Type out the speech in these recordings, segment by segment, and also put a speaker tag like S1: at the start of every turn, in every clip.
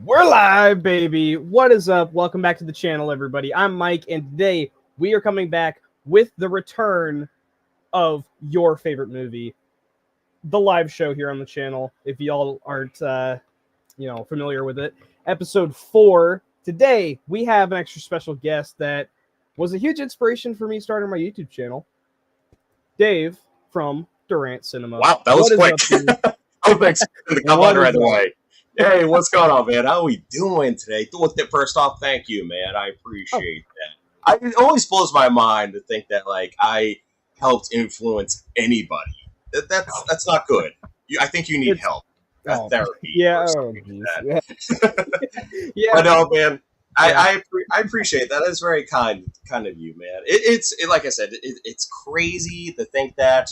S1: We're live, baby. What is up? Welcome back to the channel, everybody. I'm Mike, and today we are coming back with the return of your favorite movie, the live show here on the channel. If y'all aren't, familiar with it, episode 4. Today we have an extra special guest that was a huge inspiration for me starting my YouTube channel, Dave from Durant Cinema.
S2: Wow, that was quick. I was expecting to come on right away. Hey, what's going on, man? How are we doing today? First off, thank you, man. I appreciate that. It always blows my mind to think that, like, I helped influence anybody. That's not good. I think you need help. Therapy.
S1: Yeah.
S2: Yeah. But no, man. I appreciate that. That's very kind of you, man. It's like I said, it's crazy to think that,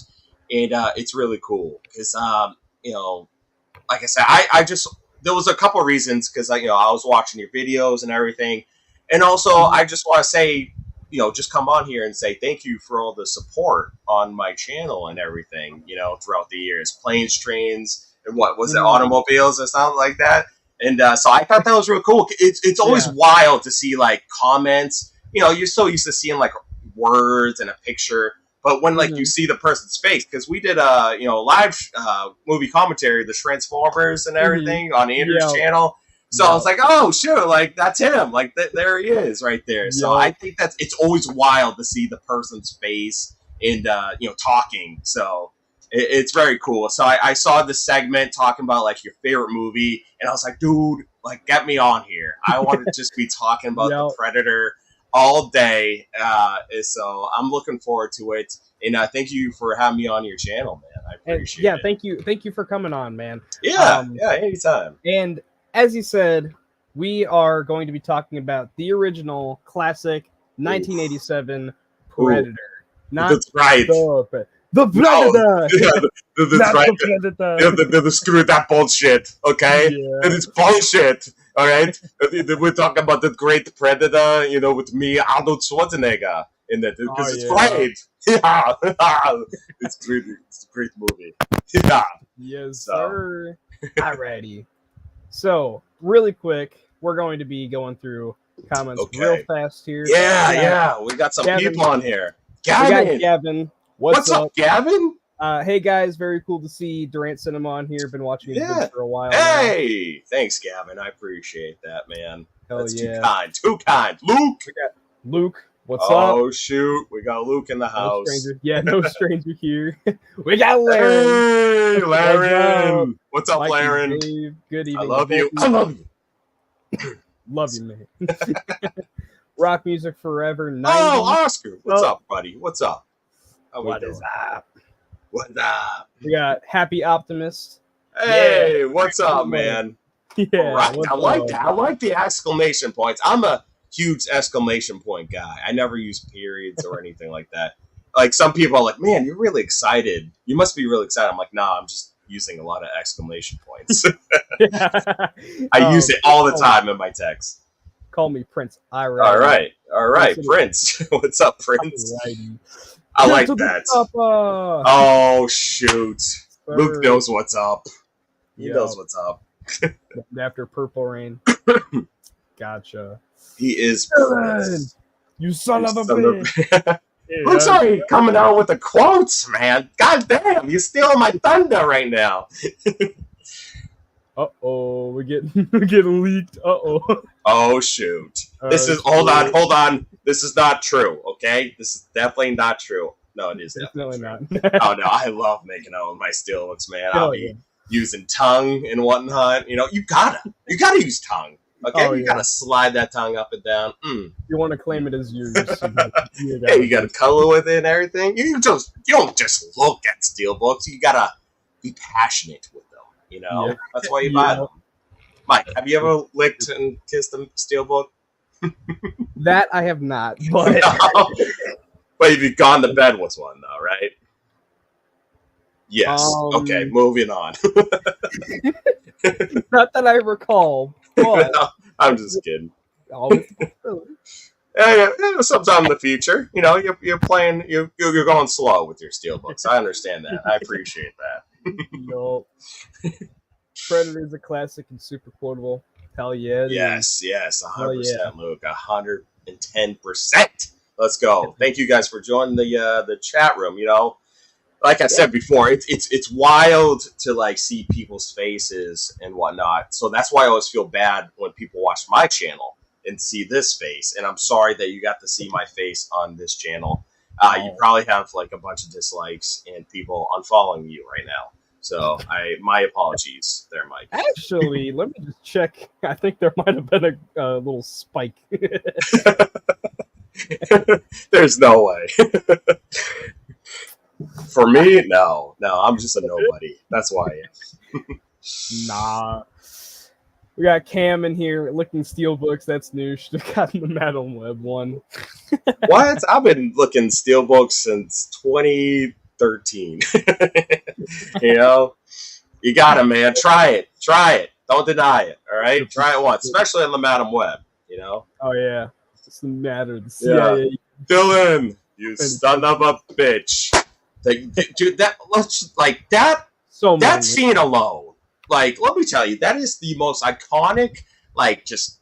S2: and it's really cool because like I said, I just there was a couple of reasons because I was watching your videos and everything, and also I just want to say just come on here and say thank you for all the support on my channel and everything throughout the years, planes, trains, and what was it, automobiles or something like that. And so I thought that was real cool. It's always wild to see like comments. You're so used to seeing like words and a picture, but when like you see the person's face, because we did a live movie commentary, the Transformers and everything on Andrew's channel. So I was like, oh sure, like that's him. Like there he is right there. So I think it's always wild to see the person's face and talking. So it's very cool. So I saw the segment talking about like your favorite movie, and I was like, dude, like get me on here. I want to just be talking about the Predator all day. So I'm looking forward to it. And thank you for having me on your channel, man. I appreciate it.
S1: Thank you for coming on, man.
S2: Yeah, anytime.
S1: And as you said, we are going to be talking about the original classic 1987 Predator.
S2: That's right.
S1: The Predator!
S2: That's right. Screw that bullshit, okay? Yeah. It's bullshit, all right? We're talking about the great Predator, with me, Arnold Schwarzenegger, in that, because it's great. Yeah. It's great. It's a great movie. Yeah.
S1: Yes, sir. Alrighty. So, really quick, we're going to be going through comments real fast here.
S2: Yeah. We got some people on here. Gavin.
S1: We got Gavin.
S2: What's up, Gavin?
S1: Hey guys, very cool to see Durant Cinema on here. Been watching you for a while.
S2: Hey, thanks, Gavin. I appreciate that, man. That's too kind. Too kind. Luke.
S1: We got Luke. What's up?
S2: Oh shoot, we got Luke in the house.
S1: No stranger here. We got Laren.
S2: Hey, Laren. What's up, Laren?
S1: Good evening.
S2: I love you. I love you.
S1: Love you, man. Rock music forever. 90s.
S2: Oh, Oscar. What's up, buddy? What's up?
S1: What is up?
S2: What's up?
S1: We got Happy Optimist.
S2: Hey, what's up, man?
S1: Yeah,
S2: right. I like that. I like the exclamation points. I'm a huge exclamation point guy. I never use periods or anything like that. Like some people are like, man, you're really excited. You must be really excited. I'm like, nah, I'm just using a lot of exclamation points. I use it all the time in my text.
S1: Call me Prince.
S2: All right, Prince. What's up, Prince? I like that. Oh, shoot. Sir. Luke knows what's up. He knows what's up.
S1: After Purple Rain. Gotcha.
S2: He is
S1: Prince. You son of a bitch.
S2: Luke's already coming out with the quotes, man. God damn, you're stealing my thunder right now.
S1: Uh-oh, we're getting leaked. Uh-oh.
S2: Oh, shoot. Hold on. This is not true, okay? This is definitely not true. No, it is definitely not. Oh, no, I love making out with my steelbooks, man. I'll be using tongue and whatnot. You gotta use tongue, okay? You gotta slide that tongue up and down.
S1: You want to claim it as yours.
S2: You gotta color with it and everything. You don't just look at steelbooks. You gotta be passionate with them. That's why you buy them. Mike, have you ever licked and kissed a steelbook?
S1: That I have not, but
S2: but you've gone to bed with one though, right? Yes. Okay, moving on.
S1: Not that I recall, but
S2: no, I'm just kidding. Yeah, sometime in the future, you're playing, you're going slow with your steelbooks. I understand that. I appreciate that.
S1: No. Predator is a classic and super quotable. Hell yeah, dude.
S2: Yes, 100%,
S1: Yeah.
S2: Luke, 110%. Let's go. Thank you guys for joining the chat room. Like I said before, it's wild to like see people's faces and whatnot. So that's why I always feel bad when people watch my channel and see this face. And I'm sorry that you got to see my face on this channel. You probably have like a bunch of dislikes and people unfollowing you right now. So my apologies there, Mike.
S1: Actually, let me just check. I think there might have been a little spike.
S2: There's no way. For me, no. I'm just a nobody. That's why I am.
S1: Nah. We got Cam in here looking steelbooks. That's new. Should have gotten the Madam Web one.
S2: What? I've been looking steelbooks since 2013. You got it, man. Try it. Don't deny it. All right, try it once, especially on the Madam Web.
S1: Oh yeah, it's the matter. The CIA.
S2: Dylan, you son of a bitch. Dude, that scene alone. Like, let me tell you, that is the most iconic, like, just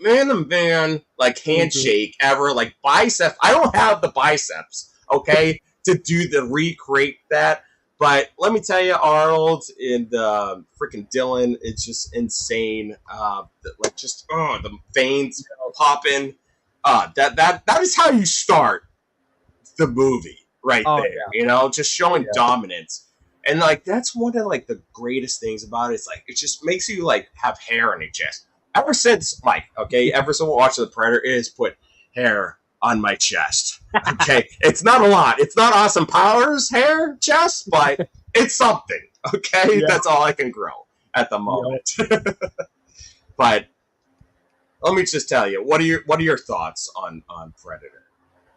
S2: man to man, like, handshake ever. Like, biceps. I don't have the biceps, okay, to recreate that. But let me tell you, Arnold and freaking Dylan, it's just insane. The veins popping. That is how you start the movie right there.
S1: Yeah.
S2: Just showing dominance. And like that's one of like the greatest things about it. It's like it just makes you like have hair on your chest. Ever since watching The Predator, it has put hair on my chest. Okay, it's not a lot. It's not Austin Powers hair chest, but it's something. Okay, that's all I can grow at the moment. But let me just tell you, what are your thoughts on Predator?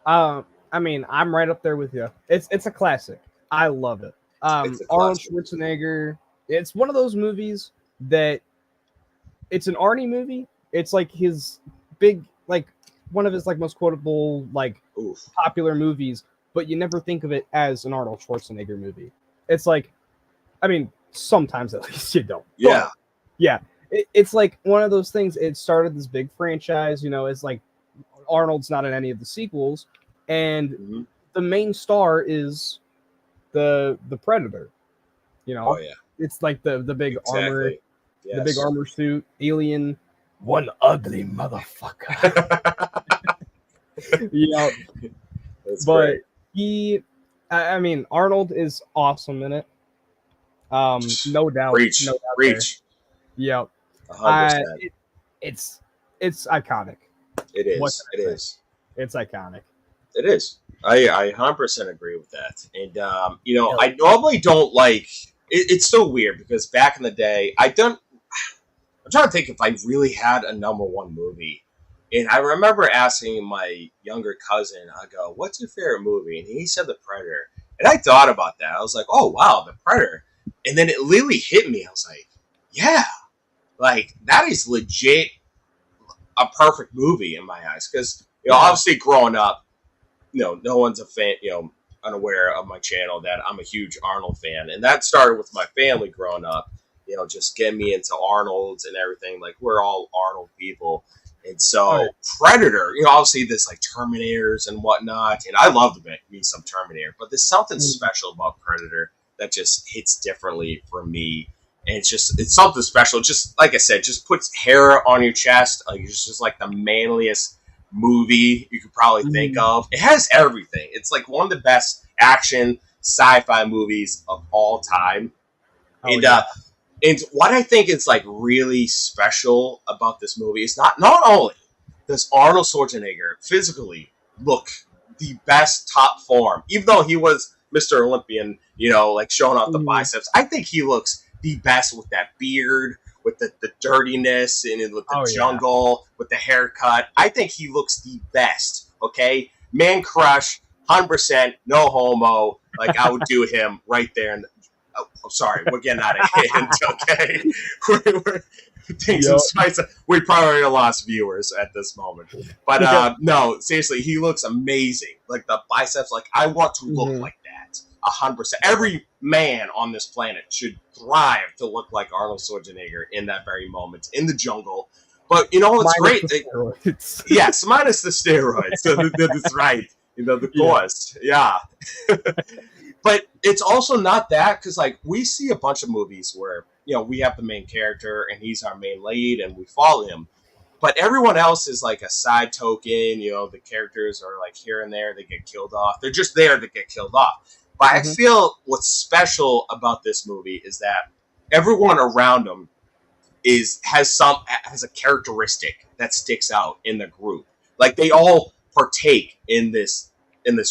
S1: I mean, I'm right up there with you. It's a classic. I love it. Arnold Schwarzenegger. It's one of those movies that it's an Arnie movie. It's like his big, like one of his like most quotable, like popular movies, but you never think of it as an Arnold Schwarzenegger movie. It's like, I mean, sometimes at least you don't.
S2: Yeah.
S1: But, yeah. It's like one of those things. It started this big franchise, it's like Arnold's not in any of the sequels, and the main star is the Predator. It's like the big armor, the big armor suit, alien, one ugly motherfucker.
S2: That's
S1: but
S2: great.
S1: I mean, Arnold is awesome in it. No doubt.
S2: Preach.
S1: Yeah.
S2: 100%.
S1: It's iconic.
S2: It is.
S1: It's iconic.
S2: It is. I 100% agree with that. And, I normally don't like... It's so weird because back in the day, I'm trying to think if I really had a number one movie. And I remember asking my younger cousin, I go, what's your favorite movie? And he said The Predator. And I thought about that. I was like, oh, wow, The Predator. And then it literally hit me. I was like, yeah. Like, that is legit a perfect movie in my eyes. Because, obviously growing up, no one's a fan, unaware of my channel that I'm a huge Arnold fan. And that started with my family growing up, just getting me into Arnold's and everything. Like, we're all Arnold people. And so Predator, obviously there's like Terminators and whatnot. And I love me some Terminator. But there's something special about Predator that just hits differently for me. And it's something special. Just like I said, just puts hair on your chest. Like, it's just like the manliest movie you could probably think of. It has everything. It's like one of the best action sci-fi movies of all time. And what I think is like really special about this movie is not only does Arnold Schwarzenegger physically look the best top form, even though he was Mr. Olympian, like showing off the biceps. I think he looks the best with that beard, with the dirtiness, and with the jungle, with the haircut. I think he looks the best, okay? Man crush, 100%, no homo. Like, I would do him right there. And sorry, we're getting out of hand, okay? We probably lost viewers at this moment. But no, seriously, he looks amazing. Like, the biceps, like, I want to look like that. 100%. Every man on this planet should thrive to look like Arnold Schwarzenegger in that very moment in the jungle. But you know, it's
S1: Minus
S2: great.
S1: the steroids.
S2: Yes, minus the steroids. That's right. You know, the cost. Yeah. But it's also not that, because like we see a bunch of movies where, you know, we have the main character and he's our main lead and we follow him. But everyone else is like a side token. You know, the characters are like here and there. They get killed off. They're just there to get killed off. But I feel what's special about this movie is that everyone around them has a characteristic that sticks out in the group. Like they all partake in this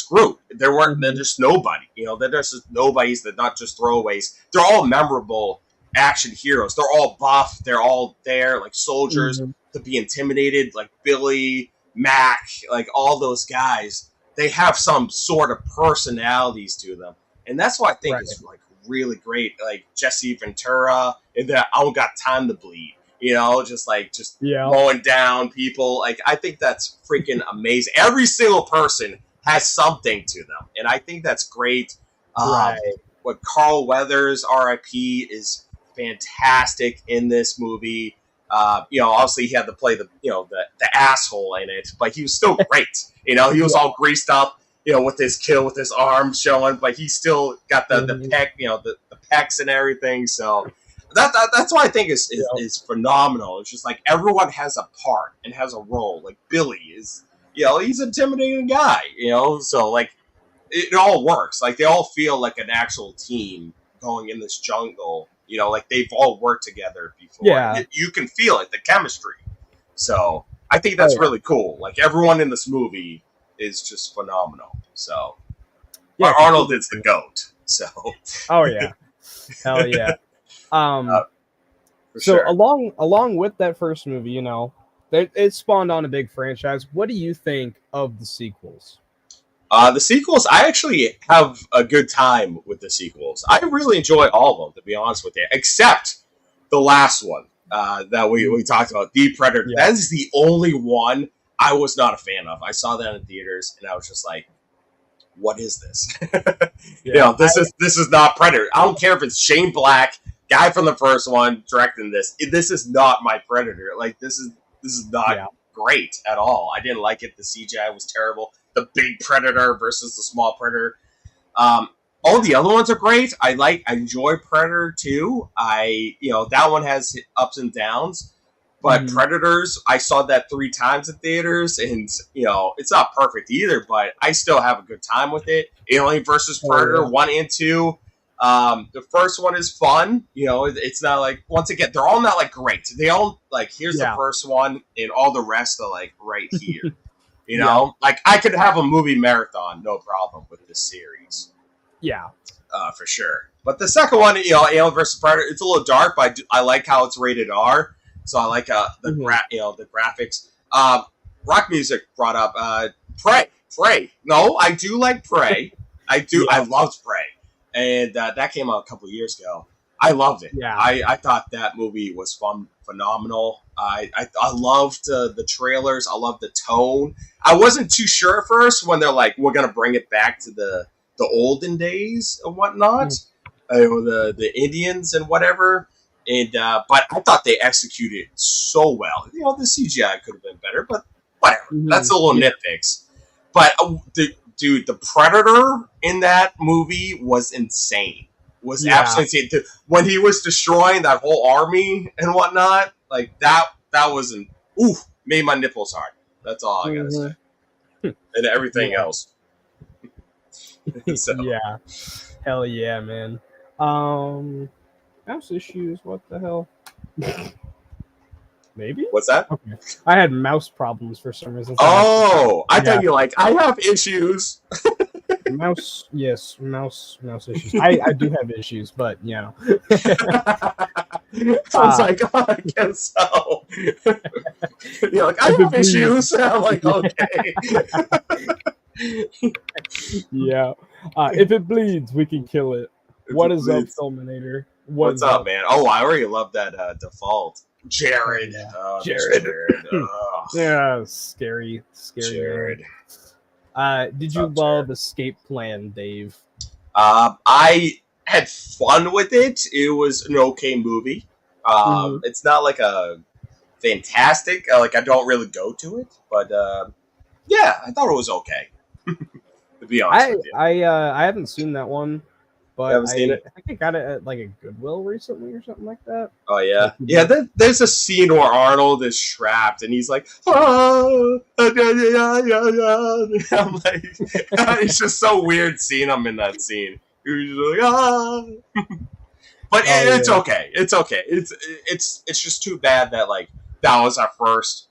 S2: group. They're just nobody. You know, they're just nobodies. They're not just throwaways. They're all memorable action heroes. They're all buff. They're all there, like soldiers to be intimidated. Like Billy, Mac, like all those guys. They have some sort of personalities to them, and that's what I think is like really great. Like Jesse Ventura, and that I don't got time to bleed. You know, just mowing down people. Like I think that's freaking amazing. Every single person has something to them, and I think that's great. What Carl Weathers, R.I.P., is fantastic in this movie. You know, obviously he had to play the asshole in it, but he was still great. You know, he was all greased up, you know, with his arms showing, but he still got the pec, you know, the pecs and everything. So that's what I think is phenomenal. It's just like everyone has a part and has a role. Like Billy is, you know, he's an intimidating guy, you know, so like it all works. Like they all feel like an actual team going in this jungle. You know, like they've all worked together before. Yeah. You can feel it, the chemistry. So I think that's really cool. Like everyone in this movie is just phenomenal. So Arnold is the GOAT. So
S1: hell yeah. So along with that first movie, you know, it spawned on a big franchise. What do you think of the sequels?
S2: The sequels, I actually have a good time with the sequels. I really enjoy all of them, to be honest with you, except the last one that we talked about, The Predator. Yeah. That is the only one I was not a fan of. I saw that in theaters, and I was just like, what is this? You know, this is not Predator. I don't care if it's Shane Black, guy from the first one, directing this. This is not my Predator. Like, this is not great at all. I didn't like it. The CGI was terrible. The big Predator versus the small Predator. All the other ones are great. I enjoy Predator too. That one has ups and downs. But Predators, I saw that 3 times in theaters, and you know, it's not perfect either, but I still have a good time with it. Alien versus Predator 1 and 2. The first one is fun. You know, it's not like, once again, they're all not like great. They all like, here's the first one, and all the rest are like right here. You know, like I could have a movie marathon, no problem with this series.
S1: Yeah,
S2: for sure. But the second one, you know, Alien vs. Predator, it's a little dark, but I like how it's rated R. So I like the graphics. Rock music brought up. Prey. No, I do like Prey. I do. I loved Prey, and that came out a couple of years ago. I loved it. Yeah. I thought that movie was phenomenal. I loved the trailers. I loved the tone. I wasn't too sure at first when they're like, we're gonna bring it back to the olden days and whatnot, the Indians and whatever. And but I thought they executed so well. You know, the CGI could have been better, but whatever. That's a little nitpicks. But the Predator in that movie was insane. Was absolutely insane. When he was destroying that whole army and whatnot, like that was made my nipples hard. That's all I gotta say. And everything else.
S1: So. Yeah. Hell yeah, man. Mouse issues, what the hell? Maybe?
S2: What's that?
S1: Okay. I had mouse problems for some reason.
S2: So I thought you like, I have issues.
S1: Mouse issues. I do have issues, but you know.
S2: I was like, I guess so. You're like, I have issues. I'm like, okay.
S1: Yeah. If it bleeds, we can kill it. What is up, Filminator?
S2: What's up, man? Oh, I already love that default. Jared.
S1: Jared. Yeah, scary.
S2: Jared.
S1: Did you love Escape Plan, Dave?
S2: I had fun with it. It was an okay movie. It's not like a fantastic. Like I don't really go to it, but yeah, I thought it was okay. To be honest with you,
S1: I haven't seen that one, but
S2: haven't seen it?
S1: I think I got it at like a Goodwill recently or something like that.
S2: Oh yeah, yeah. There's a scene where Arnold is trapped and he's like, oh, I'm like, it's just so weird seeing him in that scene. He's like, ah. But it's okay. It's okay. It's just too bad that like that was our first.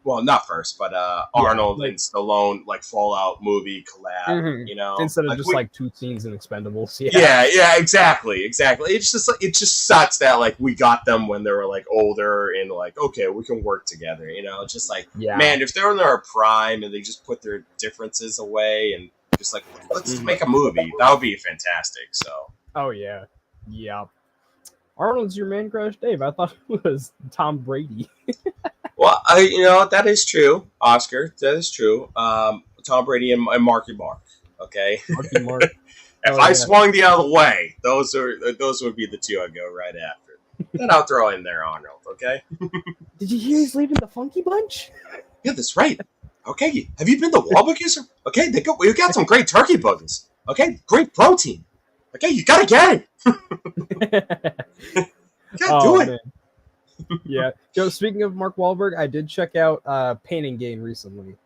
S2: Well, not first, but Arnold and Stallone like Fallout movie collab. You know,
S1: instead of just like two scenes in Expendables.
S2: Yeah, exactly. It's just like it just sucks that like we got them when they were like older and like okay, we can work together. You know, it's just like man, if they're in their prime and they just put their differences away and just like let's make a movie, that would be fantastic. So.
S1: Oh yeah. Arnold's your man crush, Dave. I thought it was Tom Brady.
S2: Well, that is true, Oscar. That is true. Tom Brady and Marky Mark. Okay. Marky Mark. If I swung the other way, those would be the two I'd go right after. Then I'll throw in there Arnold. Okay.
S1: Did you hear he's leaving the Funky Bunch?
S2: Yeah, that's right. Okay. Have you been to Wahlburgers? Okay, we got some great turkey buttons. Okay, great protein. Okay, you gotta get it. Do it.
S1: Man. Yeah. Joe, speaking of Mark Wahlberg, I did check out Pain and Gain recently.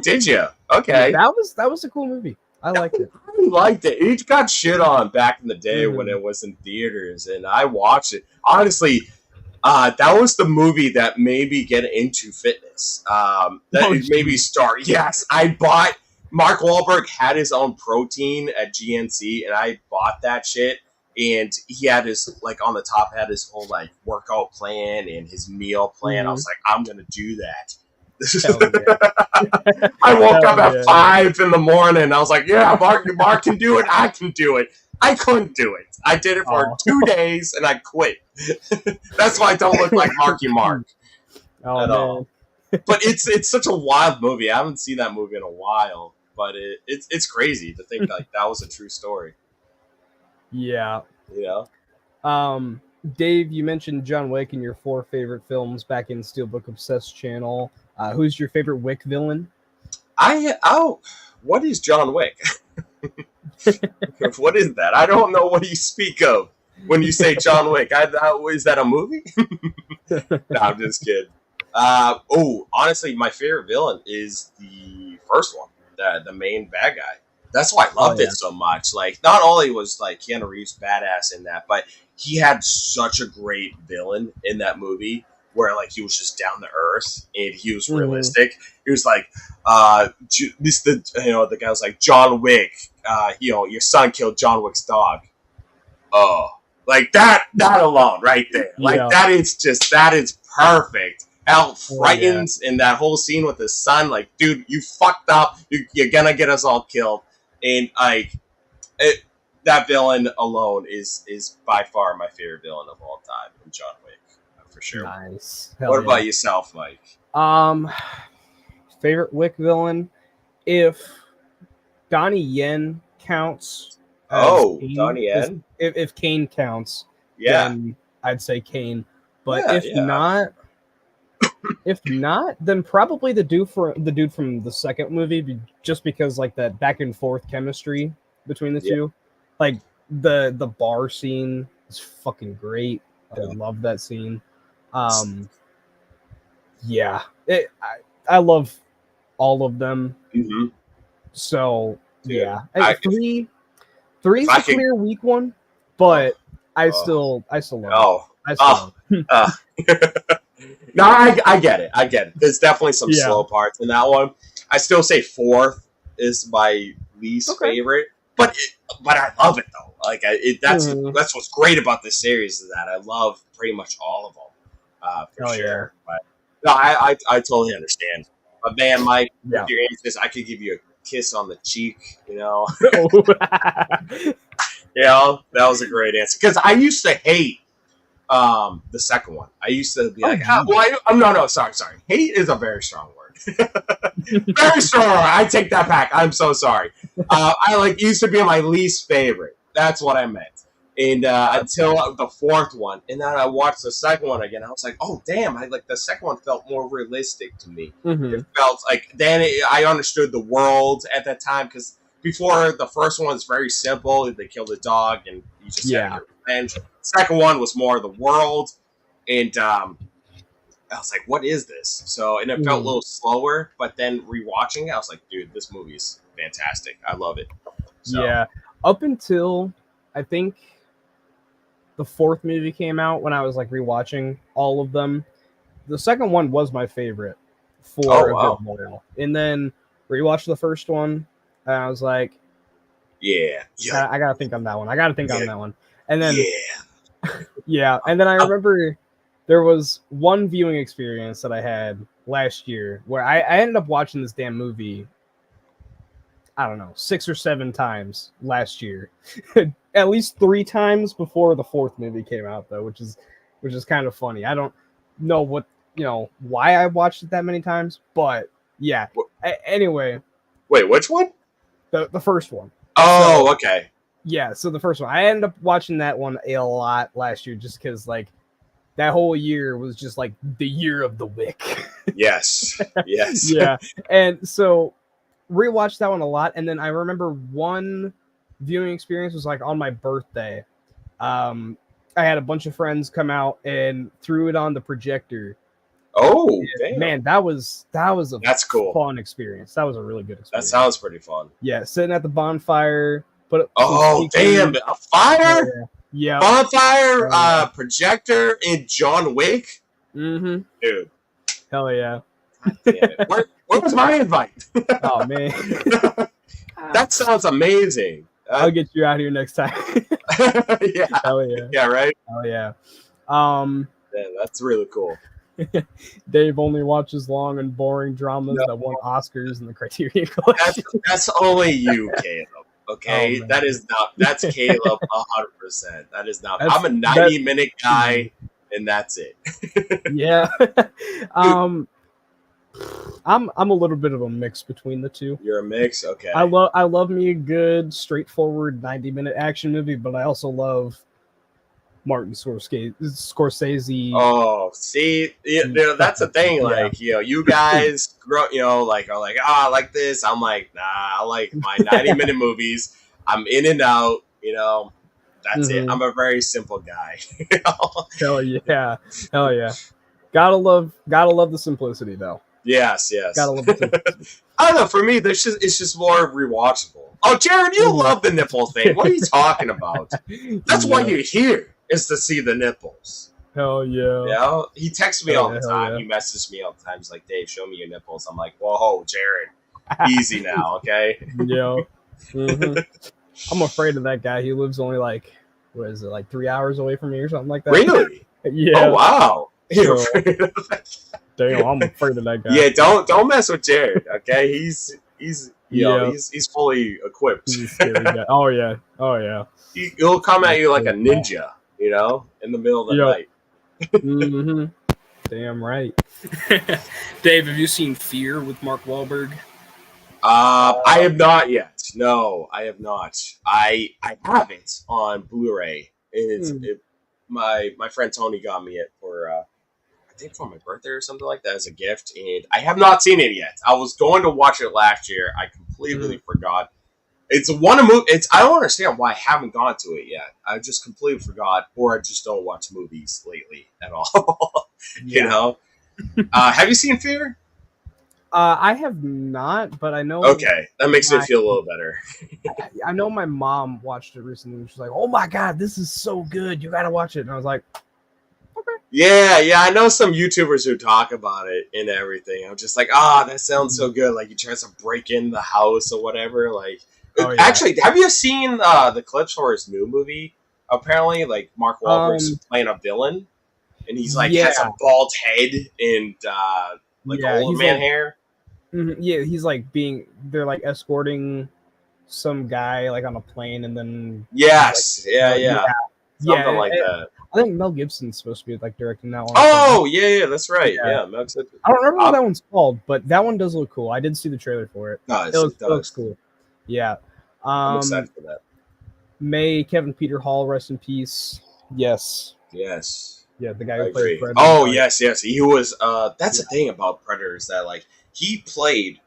S2: Did you? Okay.
S1: That was a cool movie. I liked it.
S2: I liked it. It got shit on back in the day when it was in theaters, and I watched it. Honestly, that was the movie that made me get into fitness. Made me start. Yes, I bought. Mark Wahlberg had his own protein at GNC, and I bought that shit. And he had his, like, on the top had his whole, like, workout plan and his meal plan. I was like, I'm going to do that. I woke up at 5 in the morning. I was like, yeah, Mark can do it. I can do it. I couldn't do it. I did it for 2 days, and I quit. That's why I don't look like Marky Mark at all. But it's such a wild movie. I haven't seen that movie in a while. But it's crazy to think like that was a true story.
S1: Yeah.
S2: You know?
S1: Dave, you mentioned John Wick in your 4 favorite films back in Steelbook Obsessed channel. Who's your favorite Wick villain?
S2: What is John Wick? What is that? I don't know what you speak of when you say John Wick. Is that a movie? No, I'm just kidding. Honestly, my favorite villain is the first one. The main bad guy. That's why I loved it so much. Like, not only was like Keanu Reeves badass in that, but he had such a great villain in that movie where like he was just down to earth and he was realistic. He was like, the guy was like, John Wick, your son killed John Wick's dog. Oh, like that alone right there. Like that is perfect. How frightens in that whole scene with his son, like, dude, you fucked up. You're gonna get us all killed, and like, that villain alone is by far my favorite villain of all time, from John Wick, for sure.
S1: Nice.
S2: What about yourself, Mike?
S1: Favorite Wick villain, if Donnie Yen counts.
S2: Donnie Yen.
S1: If Kane counts, then I'd say Kane. But if not, then probably the dude from the second movie, just because like that back and forth chemistry between the two, like the bar scene is fucking great. I love that scene. I love all of them. Mm-hmm. So three is a clear weak one, but I still love it.
S2: No, I get it. There's definitely some slow parts in that one. I still say 4th is my least favorite, but I love it though. Like that's what's great about this series, is that I love pretty much all of them for sure. Yeah. But no, I totally understand. But man, Mike, with your answers, I could give you a kiss on the cheek. That was a great answer, because I used to hate the second one. I used to be sorry. Hate is a very strong word. Very strong. I take that back. I'm so sorry. I like used to be my least favorite. That's what I meant. And until the fourth one, and then I watched the second one again. I was like, "Oh damn!" I like the second one felt more realistic to me.
S1: Mm-hmm.
S2: It felt like I understood the world at that time because before the first one was very simple. They killed a dog and you just had to get revenge. Second one was more the world, and I was like, "What is this?" So and it felt a little slower. But then rewatching it, I was like, "Dude, this movie's fantastic. I love it." So,
S1: yeah, up until I think the fourth movie came out, when I was like rewatching all of them, the second one was my favorite for a good while. And then rewatched the first one, and I was like,
S2: yeah.
S1: I gotta think on that one. I gotta think on that one. And then and then I remember there was one viewing experience that I had last year where I ended up watching this damn movie, I don't know, 6 or 7 times last year. At least 3 times before the fourth movie came out, though, which is kind of funny. I don't know why I watched it that many times, but yeah. Anyway.
S2: Wait, which one?
S1: The first one.
S2: Oh, so, okay.
S1: Yeah, so the first one. I ended up watching that one a lot last year just because, like, that whole year was just, like, the year of the Wick.
S2: Yes. Yes.
S1: Yeah. And so rewatched that one a lot, and then I remember one viewing experience was like on my birthday. I had a bunch of friends come out and threw it on the projector.
S2: Oh, damn.
S1: Man, that's
S2: cool.
S1: Fun experience. That was a really good experience.
S2: That sounds pretty fun.
S1: Yeah, sitting at the bonfire.
S2: Damn! A fire?
S1: Yeah.
S2: Bonfire, projector, and John Wick.
S1: Mm-hmm.
S2: Dude.
S1: Hell yeah.
S2: God damn it. Where was my invite?
S1: Oh man.
S2: That sounds amazing.
S1: I'll get you out here next time.
S2: Yeah.
S1: Hell yeah.
S2: Yeah, right?
S1: Hell yeah.
S2: Yeah, that's really cool.
S1: Dave only watches long and boring dramas that won Oscars in the Criterion Collection.
S2: That's only you, Caleb. Okay? That's Caleb 100%. That is not. I'm a 90-minute guy, and that's it.
S1: Yeah. I'm a little bit of a mix between the two.
S2: You're a mix? Okay.
S1: I love me a good, straightforward 90-minute action movie, but I also love Martin Scorsese.
S2: Oh, see, that's the thing. Like, you guys are like, I like this. I'm like, nah, I like my 90-minute movies. I'm in and out. That's it. I'm a very simple guy.
S1: Hell yeah, hell yeah. Gotta love the simplicity, though.
S2: Yes.
S1: Gotta love the simplicity.
S2: I don't know. For me, it's just more rewatchable. Oh, Jared, you love the nipple thing. What are you talking about? That's why you're here. Is to see the nipples.
S1: Hell yeah.
S2: He texts me all the time. He messages me all the time. He's like, Dave, show me your nipples. I'm like, whoa, Jared. Easy now, okay?
S1: Yeah. Mm-hmm. I'm afraid of that guy. He lives only like 3 hours away from me or something like that?
S2: Really?
S1: Yeah.
S2: Oh, wow.
S1: So, damn, I'm afraid of that guy.
S2: Yeah, don't mess with Jared, okay? He's fully equipped.
S1: He's a scary guy. Oh, yeah.
S2: He'll come at you like a ninja. In the middle of the night.
S1: Mm-hmm. Damn right. Dave, have you seen Fear with Mark Wahlberg?
S2: I have not yet. No, I have not. I have it on Blu-ray. My friend Tony got me it for I think for my birthday or something like that as a gift, and I have not seen it yet. I was going to watch it last year. I completely forgot. It's one of I don't understand why I haven't gone to it yet. I just completely forgot, or I just don't watch movies lately at all. Have you seen Fear?
S1: I have not, but I know.
S2: Okay, that makes me feel a little better.
S1: I know my mom watched it recently, and she's like, "Oh my god, this is so good! You gotta watch it." And I was like, "Okay." Yeah.
S2: I know some YouTubers who talk about it and everything. I'm just like, that sounds so good. Like he tries to break in the house or whatever. Like. Actually, have you seen the clips for his new movie? Apparently, like Mark Wahlberg's playing a villain, and he's like has a bald head and old man hair.
S1: Mm-hmm, yeah, he's like they're like escorting some guy like on a plane, and then
S2: something like that.
S1: I think Mel Gibson's supposed to be like directing that one.
S2: Oh yeah, that's right. Yeah, Mel Gibson.
S1: I don't remember what that one's called, but that one does look cool. I did see the trailer for it.
S2: No,
S1: it looks cool. Yeah.
S2: I'm excited for that.
S1: May Kevin Peter Hall rest in peace. Yes.
S2: Yes.
S1: Yeah, the guy
S2: I
S1: who played
S2: agree.
S1: Predator.
S2: Oh, yes. He was, that's the thing about Predator is that, like, he played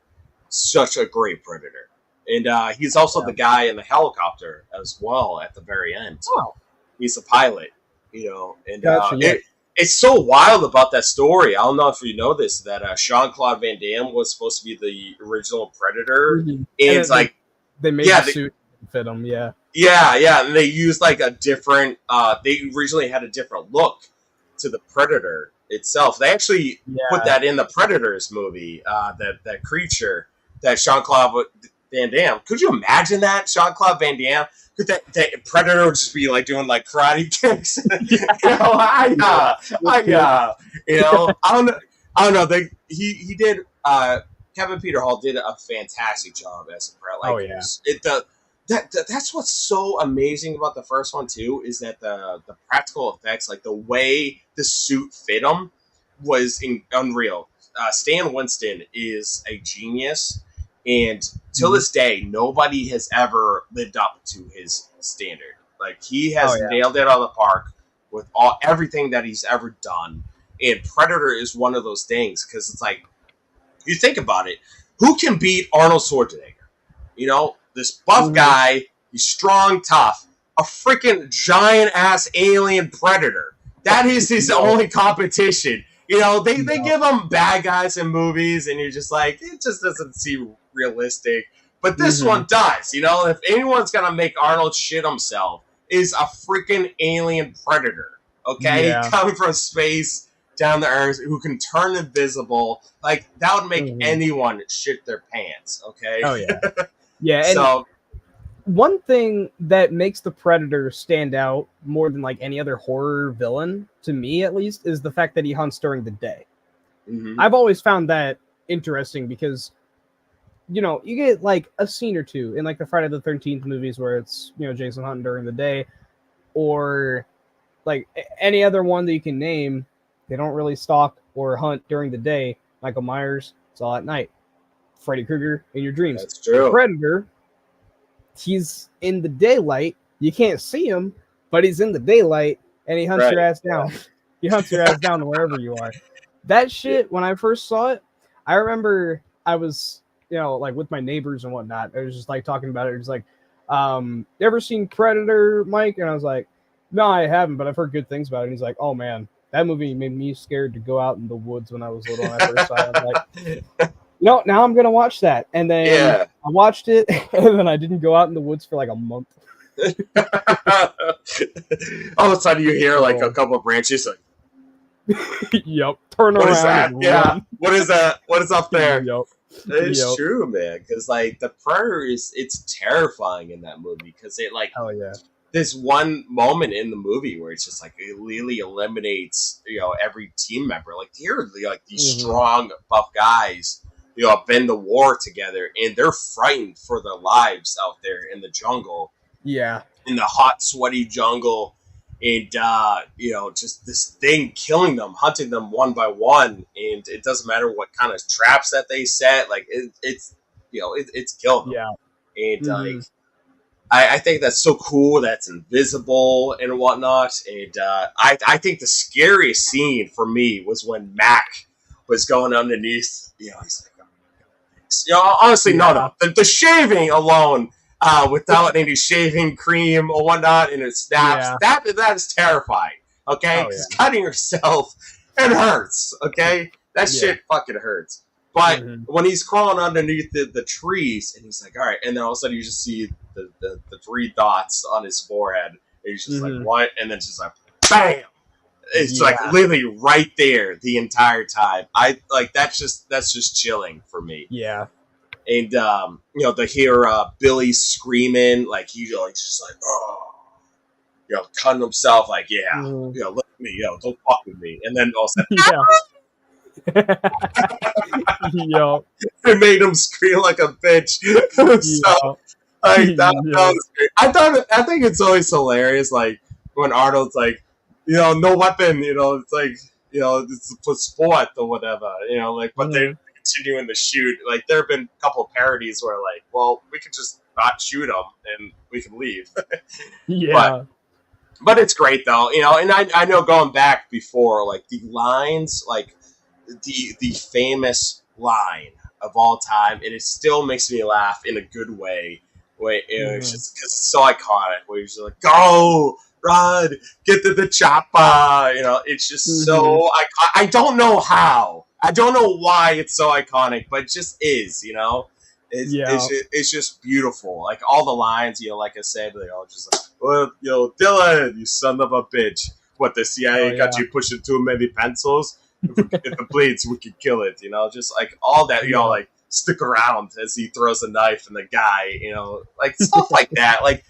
S2: such a great Predator. And he's also the guy in the helicopter as well at the very end.
S1: Oh.
S2: He's the pilot, and
S1: Gotcha, yeah.
S2: it's so wild about that story. I don't know if you know this, that Jean-Claude Van Damme was supposed to be the original Predator.
S1: Mhm.
S2: And it's like,
S1: they made the suit fit him, yeah.
S2: Yeah, and they used like a different, they originally had a different look to the Predator itself. They actually put that in the Predators movie, that creature, that Jean-Claude Van Damme. Could you imagine that? Jean-Claude Van Damme? Could that Predator would just be like doing like karate kicks? I don't know. He did, Kevin Peter Hall did a fantastic job as a Predator. That's what's so amazing about the first one too, is that the practical effects, like the way the suit fit him, was unreal. Stan Winston is a genius, and till this day, nobody has ever lived up to his standard. Like, he has nailed it out of the park with everything that he's ever done. And Predator is one of those things, because it's like, you think about it, who can beat Arnold Schwarzenegger? This buff guy, he's strong, tough, a freaking giant-ass alien predator. That is his only competition. They give him bad guys in movies, and you're just like, it just doesn't seem realistic. But this one does. If anyone's going to make Arnold shit himself, is a freaking alien predator, okay? Yeah. Coming from space down to Earth, who can turn invisible. Like, that would make anyone shit their pants, okay?
S1: Oh, yeah. Yeah, and one thing that makes the Predator stand out more than like any other horror villain, to me at least, is the fact that he hunts during the day. I've always found that interesting because, you get like a scene or two in like the Friday the 13th movies where it's, Jason hunting during the day, or like any other one that you can name, they don't really stalk or hunt during the day. Michael Myers, it's all at night. Freddy Krueger in your dreams.
S2: That's true.
S1: The Predator, he's in the daylight. You can't see him, but he's in the daylight, and he hunts your ass down. He hunts your ass down wherever you are. That shit, when I first saw it, I remember I was, like with my neighbors and whatnot. I was just like talking about it. It was like, you ever seen Predator, Mike? And I was like, no, I haven't, but I've heard good things about it. And he's like, oh man, that movie made me scared to go out in the woods when I was little. And I first saw it. I was like, no, now I'm going to watch that. And then I watched it, and then I didn't go out in the woods for like a month.
S2: All of a sudden you hear like a couple of branches like,
S1: yep, turn
S2: what
S1: around.
S2: Is that?
S1: Run.
S2: What is that? What is up there?
S1: Yep.
S2: It's true, man, because like the Predator it's terrifying in that movie, because it like,
S1: oh yeah,
S2: there's one moment in the movie where it's just like it really eliminates every team member. Like, here like these strong buff guys have been to war together, and they're frightened for their lives out there in the jungle.
S1: Yeah.
S2: In the hot, sweaty jungle. And, just this thing killing them, hunting them one by one. And it doesn't matter what kind of traps that they set. Like, it's killed them.
S1: Yeah.
S2: And, I think that's so cool. That's invisible and whatnot. And I think the scariest scene for me was when Mac was going underneath. He's like, honestly, no. The shaving alone, without any shaving cream or whatnot, and it snaps. Yeah. That is terrifying. Okay, because cutting yourself, it hurts. Okay, that shit fucking hurts. But when he's crawling underneath the trees, and he's like, all right, and then all of a sudden you just see the 3 dots on his forehead, and he's just like, what? And then it's just like, bam! It's like literally right there the entire time. I like that's just chilling for me.
S1: Yeah.
S2: And to hear Billy screaming, like he's just like, oh, cutting himself, like, look at me, don't fuck with me. And then all of a sudden, it made him scream like a bitch. So, like that was great. I think it's always hilarious, like when Arnold's like, no weapon, it's like, it's for sport or whatever, like, but they continuing to shoot. Like there have been a couple of parodies where like, well, we could just not shoot them and we can leave.
S1: Yeah.
S2: But it's great though, you know. And I know going back before, like the lines, like the famous line of all time, and it still makes me laugh in a good way. It's just because it's so iconic. Where you're just like, go, run, get to the chopper. You know, it's just so. I don't know how. I don't know why it's so iconic, but it just is. You know, it's just beautiful. Like all the lines, you know, like I said, they're all just like, well, you know, Dylan, you son of a bitch. What, the CIA got you pushing too many pencils? If it bleeds, we could kill it. You know, just like all that. You know, like stick around as he throws a knife in the guy. You know, like stuff like that. Like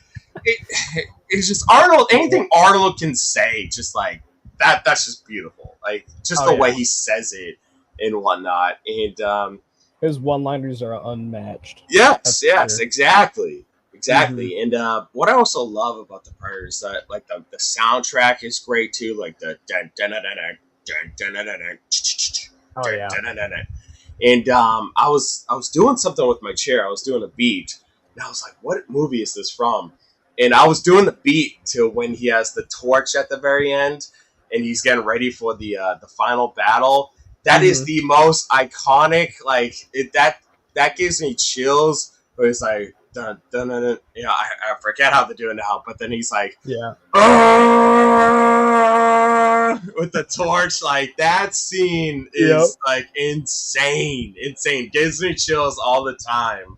S2: it's just Arnold. Anything Arnold can say, just like that. That's just beautiful. Like just the way he says it and whatnot. And
S1: his one-liners are unmatched.
S2: Yes, exactly. And what I also love about the Predator is that like the soundtrack is great too. Like the and I was doing something with my chair. I was doing a beat, and I was like, "What movie is this from?" And I was doing the beat to when he has the torch at the very end, and he's getting ready for the final battle. That is the most iconic. Like that gives me chills. Where it's like, dun, dun, dun, dun. You know, I forget how to do it now, but then he's like, with the torch. Like that scene is like insane. Gives me chills all the time.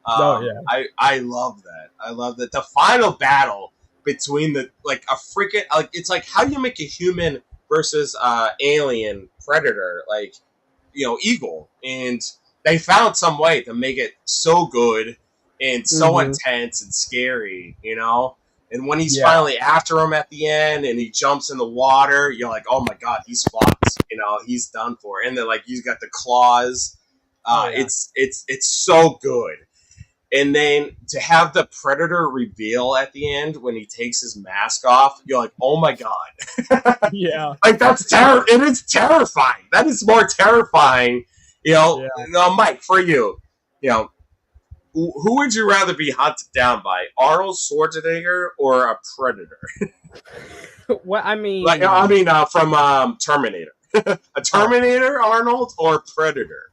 S2: I love that. I love that. The final battle between the like a freaking like it's like how do you make a human versus alien predator, like, you know, eagle, and they found some way to make it so good and so intense and scary, you know. And when he's finally after him at the end and he jumps in the water, you're like, oh my god, he's fucked, you know, he's done for. And then like he's got the claws. It's so good. And then to have the Predator reveal at the end when he takes his mask off, you're like, oh my god. Like that's it is terrifying. That is more terrifying, you know. Mike, for you, you know, who would you rather be hunted down by, Arnold Schwarzenegger or a Predator?
S1: Well, I mean,
S2: from Terminator. A Terminator, Arnold, or Predator?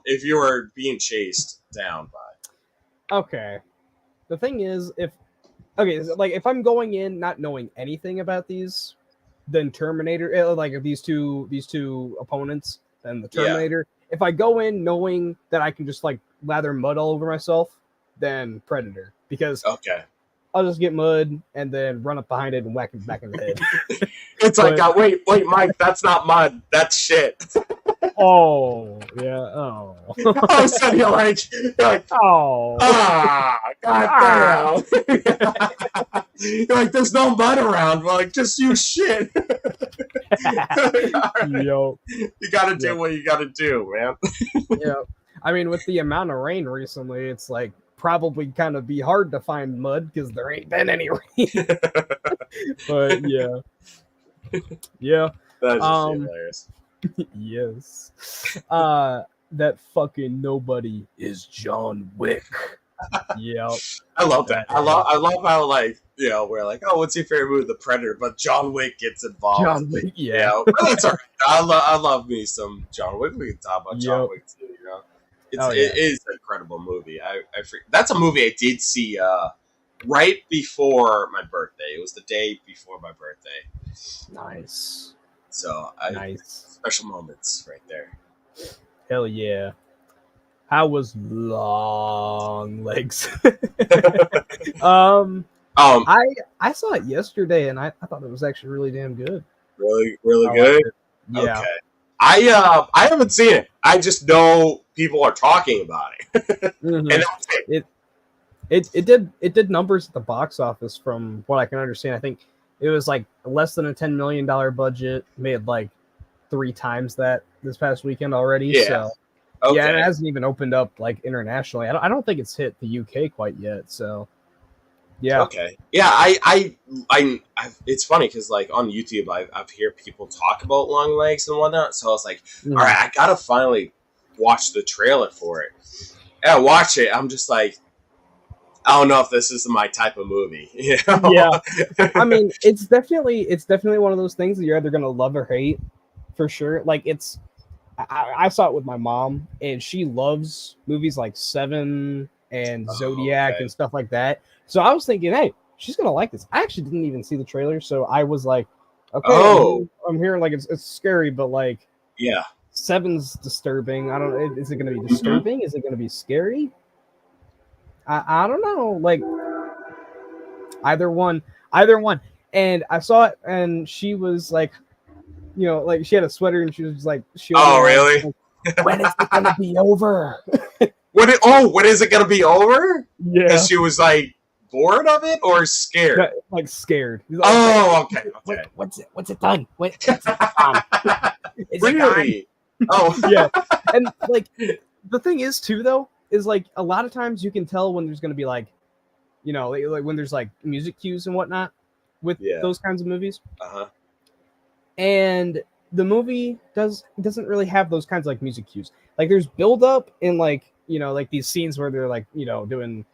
S2: If you were being chased down by.
S1: Okay. The thing is, if I'm going in not knowing anything about these, then Terminator, like these two opponents, then the Terminator. If I go in knowing that I can just like lather mud all over myself, then Predator, because I'll just get mud and then run up behind it and whack it back in the head.
S2: It's wait, Mike, that's not mud, that's shit.
S1: Oh, yeah. Oh.
S2: All of a sudden you're like,
S1: oh.
S2: God damn. You're like, there's no mud around. We're like, just use shit.
S1: Yo.
S2: You gotta do what you gotta do, man.
S1: Yeah. I mean, with the amount of rain recently, it's like probably kind of be hard to find mud because there ain't been any rain. But yeah.
S2: That's hilarious.
S1: Yes. That fucking nobody is John Wick. Yep.
S2: I love that. I love how, like, you know, we're like, oh, what's your favorite movie? The Predator, but John Wick gets involved.
S1: John Wick,
S2: But that's all right. I love me some John Wick. We can talk about John Wick too, you know. It is an incredible movie. That's a movie I did see right before my birthday. It was the day before my birthday.
S1: Nice.
S2: So special moments right there.
S1: Hell yeah. How was Long Legs? I saw it yesterday and I thought it was actually really damn good.
S2: Really good?
S1: Yeah.
S2: Okay. I haven't seen it. I just know people are talking about it. And that's it.
S1: It did numbers at the box office from what I can understand. I think it was like less than a $10 million budget, made like 3 times that this past weekend already.
S2: Yeah.
S1: So and it hasn't even opened up like internationally. I don't think it's hit the UK quite yet. So yeah.
S2: Okay. Yeah. I it's funny because like on YouTube, I've heard people talk about Long Legs and whatnot. So I was like, all right, I gotta finally watched the trailer for it. And I watch it, I'm just like, I don't know if this is my type of movie. You know?
S1: Yeah, I mean, it's definitely one of those things that you're either gonna love or hate, for sure. Like I saw it with my mom, and she loves movies like Seven and Zodiac and stuff like that. So I was thinking, hey, she's gonna like this. I actually didn't even see the trailer, so I was like, okay, I'm hearing like it's scary, but like,
S2: yeah,
S1: Seven's disturbing. I don't. Is it gonna be disturbing? Mm-hmm. Is it gonna be scary? I don't know. Like either one. And I saw it, and she was like, you know, like she had a sweater, and she was like,
S2: "Oh, really?
S1: Like, when is it gonna be over?
S2: When is it gonna be over?" Yeah, because she was like bored of it or scared.
S1: No, like scared. Like,
S2: okay.
S1: What's it done? What's it done? Is
S2: really?
S1: It oh, yeah. And like the thing is too, though, is like a lot of times you can tell when there's gonna be like, you know, like when there's like music cues and whatnot with those kinds of movies. And the movie doesn't really have those kinds of like music cues. Like there's build up in like, you know, like these scenes where they're like, you know, doing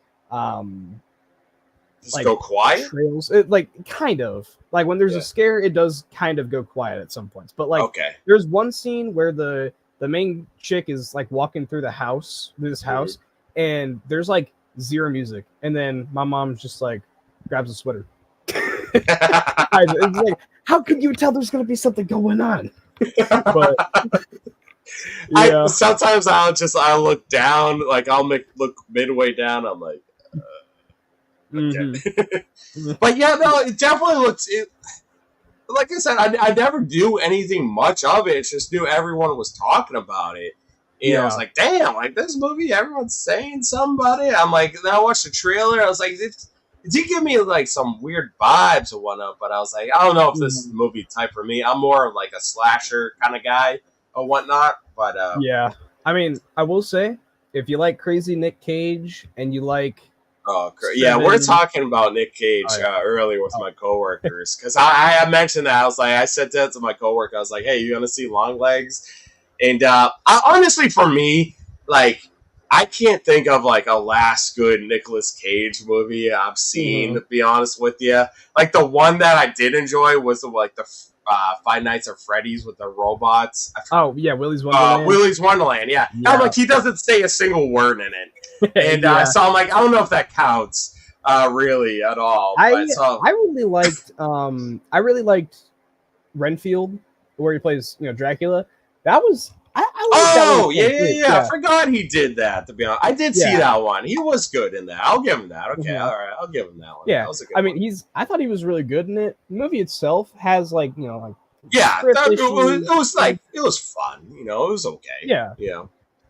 S2: just like go quiet
S1: trails. Like kind of like when there's a scare, it does kind of go quiet at some points. But like there's one scene where the main chick is like walking through this house, and there's like zero music, and then my mom just like grabs a sweater. It's like, how could you tell there's gonna be something going on? But
S2: sometimes I'll look down, like I'll look midway down. I'm like, okay. But yeah, no, it definitely looks. Like I said, I never knew anything much of it. It's just knew everyone was talking about it. And I was like, damn, like this movie, everyone's saying somebody. I'm like, then I watched the trailer. I was like, it did give me like some weird vibes or whatnot. But I was like, I don't know if this is the movie type for me. I'm more of like a slasher kind of guy or whatnot. But
S1: yeah, I mean, I will say, if you like crazy Nick Cage and you like.
S2: Oh, yeah, we're talking about Nick Cage earlier with my coworkers, because I mentioned that. I said that to my coworker. I was like, hey, you gonna see Longlegs? And honestly, for me, like, I can't think of like a last good Nicolas Cage movie I've seen, to be honest with you. Like, the one that I did enjoy was like the Five Nights at Freddy's with the robots.
S1: Oh yeah, Willy's Wonderland.
S2: Willy's Wonderland, yeah. I'm like, he doesn't say a single word in it. And so I'm like, I don't know if that counts really at all.
S1: I really liked Renfield, where he plays, you know, Dracula. That was
S2: I forgot he did that. To be honest, I did see that one. He was good in that. I'll give him that. Okay, all right, I'll give him that one.
S1: Yeah,
S2: that was a good one.
S1: I thought he was really good in it. The movie itself has like, you know, like
S2: it was fun. You know, it was okay.
S1: Yeah.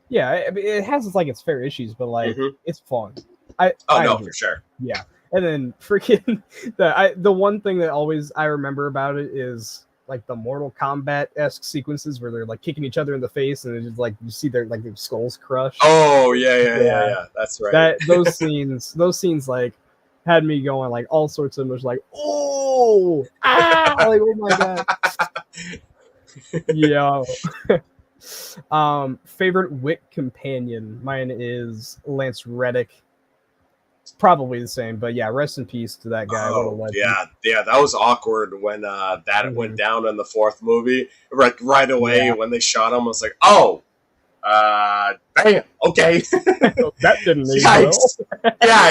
S1: Yeah, it has like its fair issues, but like it's fun. For sure. Yeah, and then freaking the one thing that always I remember about it is like the Mortal Kombat-esque sequences where they're like kicking each other in the face, and it's just like you see their skulls crushed.
S2: Oh yeah. That's right.
S1: Those scenes like had me going like all sorts of emotions, like like oh my god. Yeah. Favorite Wick companion, mine is Lance Reddick. It's probably the same, but yeah, rest in peace to that guy. What a legend.
S2: Yeah, that was awkward when that went down in the fourth movie. Right away when they shot him, I was like, damn, okay.
S1: That didn't age well.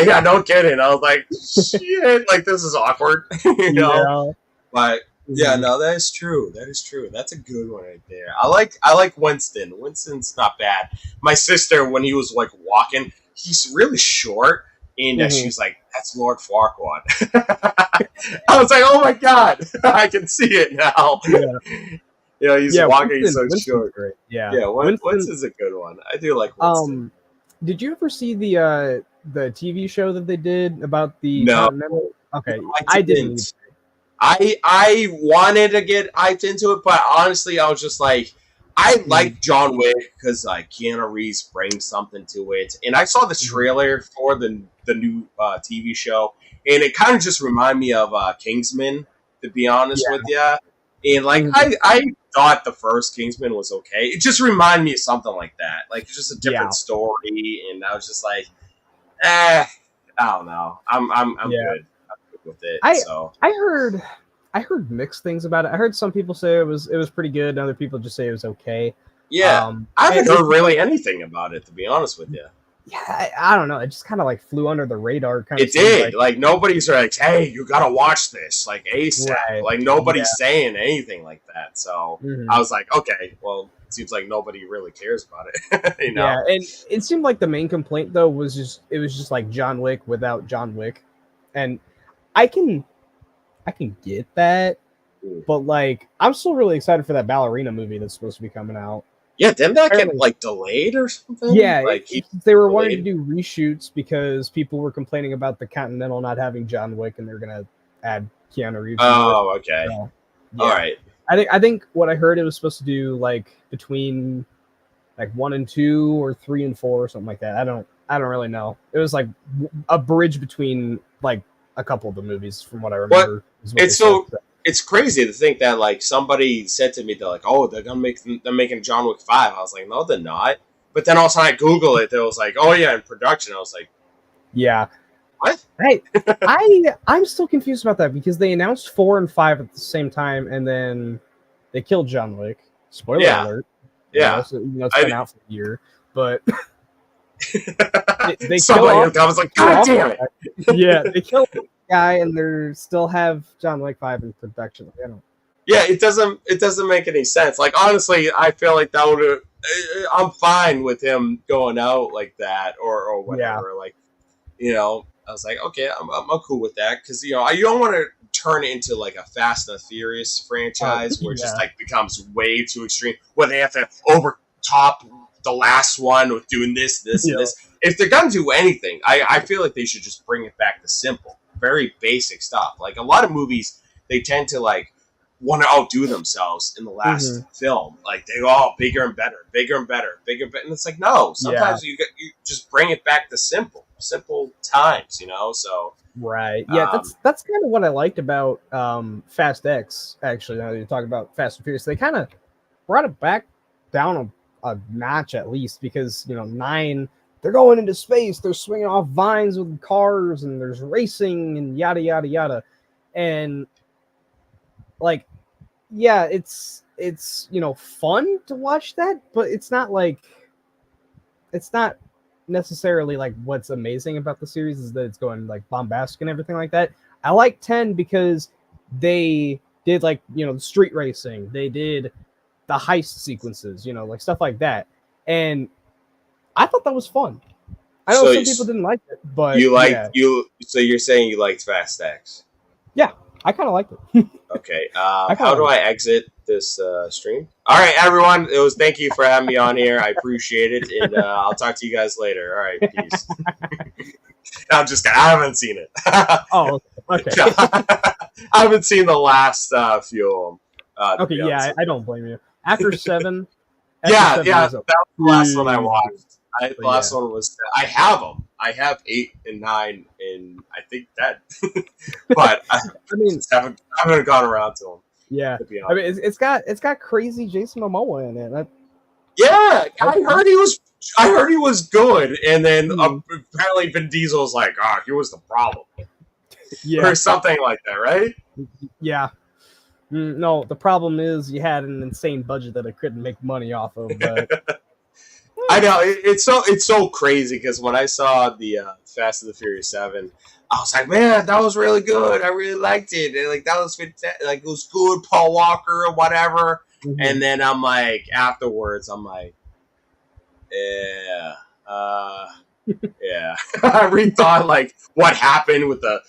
S2: Yeah, no kidding. I was like, shit, like this is awkward, you know. But yeah, no, that is true. That's a good one right there. I like Winston. Winston's not bad. My sister, when he was like walking, he's really short, and she's like, "That's Lord Farquaad." I was like, "Oh my god, I can see it now." Yeah, he's walking Winston's short.
S1: Great. Yeah,
S2: Winston's a good one. I do like Winston.
S1: Did you ever see the TV show that they did about the Continental? Okay, I didn't.
S2: I wanted to get hyped into it, but honestly, I was just like, I like John Wick because like Keanu Reeves brings something to it, and I saw the trailer for the new TV show, and it kind of just reminded me of Kingsman, to be honest with you. And like I thought the first Kingsman was okay. It just reminded me of something like that. Like it's just a different story, and I was just like, I don't know. I'm good. I'm good with it.
S1: I heard mixed things about it. I heard some people say it was pretty good, and other people just say it was okay.
S2: Yeah, I haven't heard really anything about it, to be honest with you.
S1: Yeah, I don't know. It just kind of like flew under the radar.
S2: It did. Like nobody's like, "Hey, you gotta watch this!" Like ASAP. Right. Like nobody's saying anything like that. So I was like, "Okay, well, it seems like nobody really cares about it." You know?
S1: Yeah, and it seemed like the main complaint though was just like John Wick without John Wick, and I can get that, but like I'm still really excited for that ballerina movie that's supposed to be coming out.
S2: Yeah, didn't that get like delayed or something?
S1: Yeah,
S2: like
S1: they were wanting to do reshoots because people were complaining about the Continental not having John Wick, and they're gonna add Keanu Reeves.
S2: Oh, okay. So, yeah. All right.
S1: I think what I heard it was supposed to do like between like 1 and 2 or 3 and 4 or something like that. I don't really know. It was like a bridge between like a couple of the movies from what I remember.
S2: It's crazy to think that like somebody said to me, they're like, "Oh, they're making John Wick 5." I was like, "No, they're not." But then also I Google it. It was like, "Oh yeah, in production." I was like,
S1: "Yeah,
S2: what?"
S1: Hey, I'm still confused about that because they announced 4 and 5 at the same time, and then they killed John Wick. Spoiler alert.
S2: Yeah,
S1: it's been out for a year, but they
S2: killed. I was like, "God damn it!"
S1: Yeah, they killed the guy, and they still have John Wick 5 in production. I don't.
S2: Yeah, it doesn't make any sense. Like honestly, I feel like that would. I'm fine with him going out like that or whatever. Yeah. Like, I was like, okay, I'm cool with that because you don't want to turn it into like a Fast and the Furious franchise where it just like becomes way too extreme, where they have to overtop the last one with doing this, and this. If they're gonna do anything, I feel like they should just bring it back to simple, very basic stuff. Like a lot of movies, they tend to like want to outdo themselves in the last film. Like they go bigger and better, and it's like no. Sometimes you just bring it back to simple times. So
S1: right, yeah. That's kind of what I liked about Fast X. Actually, now that you talk about Fast and Furious, they kind of brought it back down a notch at least because 9. They're going into space. They're swinging off vines with cars, and there's racing and yada yada yada, and like, yeah, it's fun to watch that, but it's not necessarily like what's amazing about the series is that it's going like bombastic and everything like that. I like 10 because they did like the street racing, they did the heist sequences, like stuff like that, and I thought that was fun. I know some people didn't like it, but
S2: So you're saying you liked Fast X?
S1: Yeah, I kind of liked it.
S2: Okay. How do I exit this stream? All right, everyone. Thank you for having me on here. I appreciate it, and I'll talk to you guys later. All right, peace. I'm just kidding. I haven't seen it.
S1: Oh, okay.
S2: I haven't seen the last few of them.
S1: Okay, yeah, I don't blame you. After 7.
S2: Yeah, that was the last one I watched. The last one was. I have them. I have 8 and 9, and I think that. But I haven't gone around to them.
S1: Yeah, I mean, it's got crazy Jason Momoa in it.
S2: Yeah, I heard he was good, and then apparently Vin Diesel was like, he was the problem. Yeah, or something like that, right?
S1: Yeah. No, the problem is you had an insane budget that I couldn't make money off of. But
S2: I know it's so crazy because when I saw the Fast and the Furious 7, I was like, man, that was really good. I really liked it. And, like that was fantastic. Like it was good, Paul Walker or whatever. Mm-hmm. And then I'm like, afterwards, I'm like, yeah. I rethought like what happened with the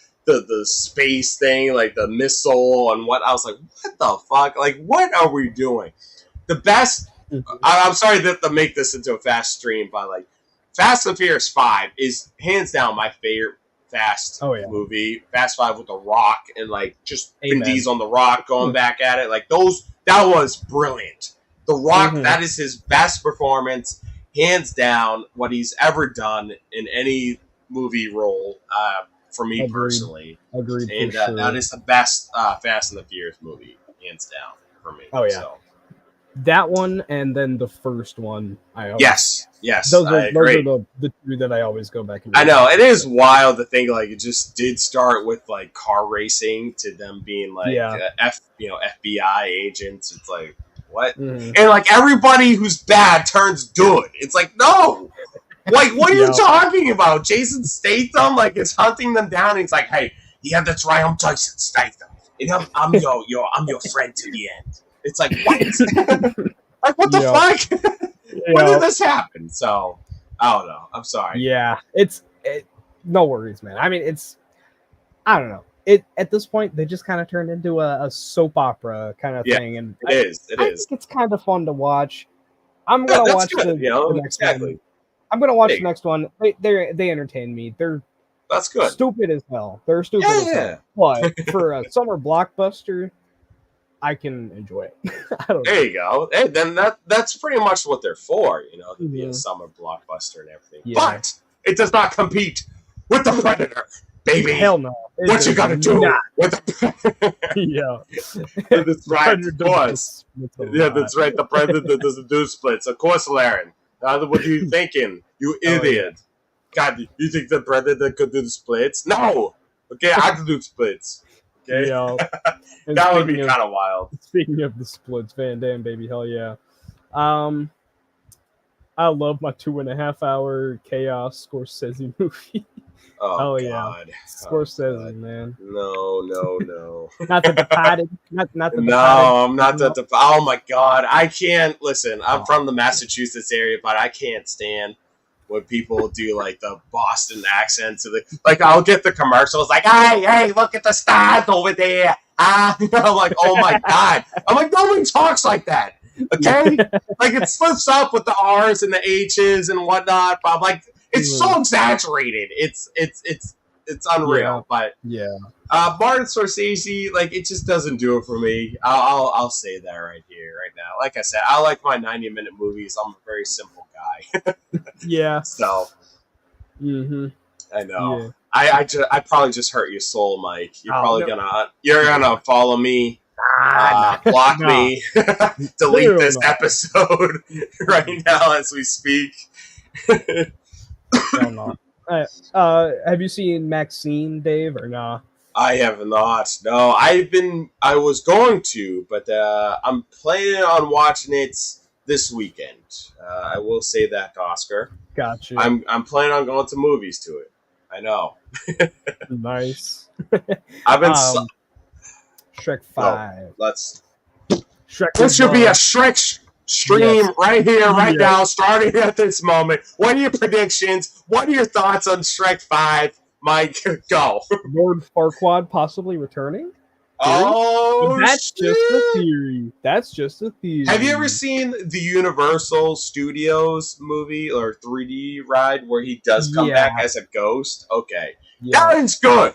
S2: space thing, like the missile and what. I was like, what the fuck? Like, what are we doing? The best. I'm sorry to make this into a fast stream, but like Fast and Furious 5 is hands down my favorite Fast movie. Fast 5 with The Rock and like just Vin Diesel on The Rock going back at it. Like that was brilliant. The Rock, that is his best performance, hands down, what he's ever done in any movie role. For me personally,
S1: agreed.
S2: And that is the best Fast and the Furious movie, hands down. for me.
S1: Oh, yeah.
S2: So.
S1: That one and then the first one.
S2: Yes.
S1: Those
S2: I
S1: are
S2: agree.
S1: the two that I always go back and
S2: I know it is wild to think like it just did start with like car racing to them being like FBI agents. It's like what?
S1: Mm-hmm.
S2: And like everybody who's bad turns good. It's like no. Like what are you talking about? Jason Statham like is hunting them down. And he's like, hey, yeah, that's right. I'm Jason Statham, and I'm your friend to the end. It's like what? Like what the fuck? When did this happen? So I don't know. I'm sorry.
S1: Yeah, no worries, man. I mean, I don't know. At this point, they just kind of turned into a soap opera kind of thing, and
S2: it is.
S1: I think it's kind of fun to watch. I'm gonna watch the next one. I'm gonna watch the next one. They entertain me.
S2: That's good.
S1: Stupid as hell. They're stupid as hell. But for a summer blockbuster, I can enjoy it.
S2: There you go. Hey, then that's pretty much what they're for, to be a summer blockbuster and everything. Yeah. But it does not compete with the Predator, baby.
S1: Hell no.
S2: What you gotta do with the
S1: Yeah.
S2: That's right, of course. Yeah, that's right. The Predator doesn't do splits. Of course, Laren. What are you thinking? You idiot. God, you think the Predator could do the splits? No! Okay, I can do splits. Okay?
S1: Yeah.
S2: That would be kind of wild.
S1: Speaking of the splits, Van Damme, baby, hell yeah. I love my 2.5 hour Chaos Scorsese movie.
S2: Oh God.
S1: Scorsese, man.
S2: No.
S1: Not the Departed. Not the Departed.
S2: No, I'm not the Departed. Oh my God. I can't listen. I'm from the Massachusetts area, but I can't stand when people do like the Boston accents. Like I'll get the commercials like, hey, look at the stars over there. I'm like, oh my God. I'm like, nobody talks like that. Okay? Like it slips up with the R's and the H's and whatnot. But I'm like, it's so exaggerated. It's unreal. But Martin Scorsese, like it just doesn't do it for me. I'll say that right here, right now. Like I said, I like my 90-minute movies. I'm a very simple guy.
S1: Yeah.
S2: So.
S1: Mm-hmm.
S2: I know. Yeah. I probably just hurt your soul, Mike. You're probably gonna follow me, block me, delete this episode right now as we speak.
S1: Hell no. Have you seen Maxine, Dave, or nah?
S2: I have not. No, I was going to, but I'm planning on watching it this weekend. I will say that, Oscar.
S1: Gotcha.
S2: I'm planning on going to movies to it. I know.
S1: Nice.
S2: I've been
S1: Shrek 5.
S2: This should be a Shrek stream right here, right now, starting at this moment. What are your predictions? What are your thoughts on Shrek 5? Mike, go.
S1: Lord Farquaad possibly returning?
S2: Oh,
S1: that's just a theory. That's just a theory.
S2: Have you ever seen the Universal Studios movie or 3D ride where he does come back as a ghost? Okay. Yeah. That is good.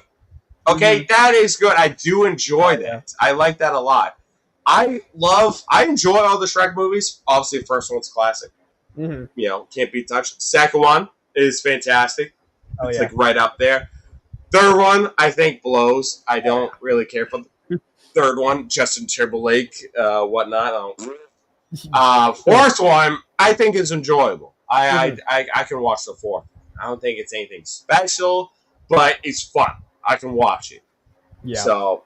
S2: Okay, that is good. I do enjoy that. I like that a lot. I enjoy all the Shrek movies. Obviously, the first one's classic. Mm-hmm. Can't be touched. Second one is fantastic. It's like right up there. Third one, I think, blows. I don't really care for the third one. Justin Timberlake, whatnot. Fourth one, I think is enjoyable. I can watch the fourth. I don't think it's anything special, but it's fun. I can watch it. Yeah. So,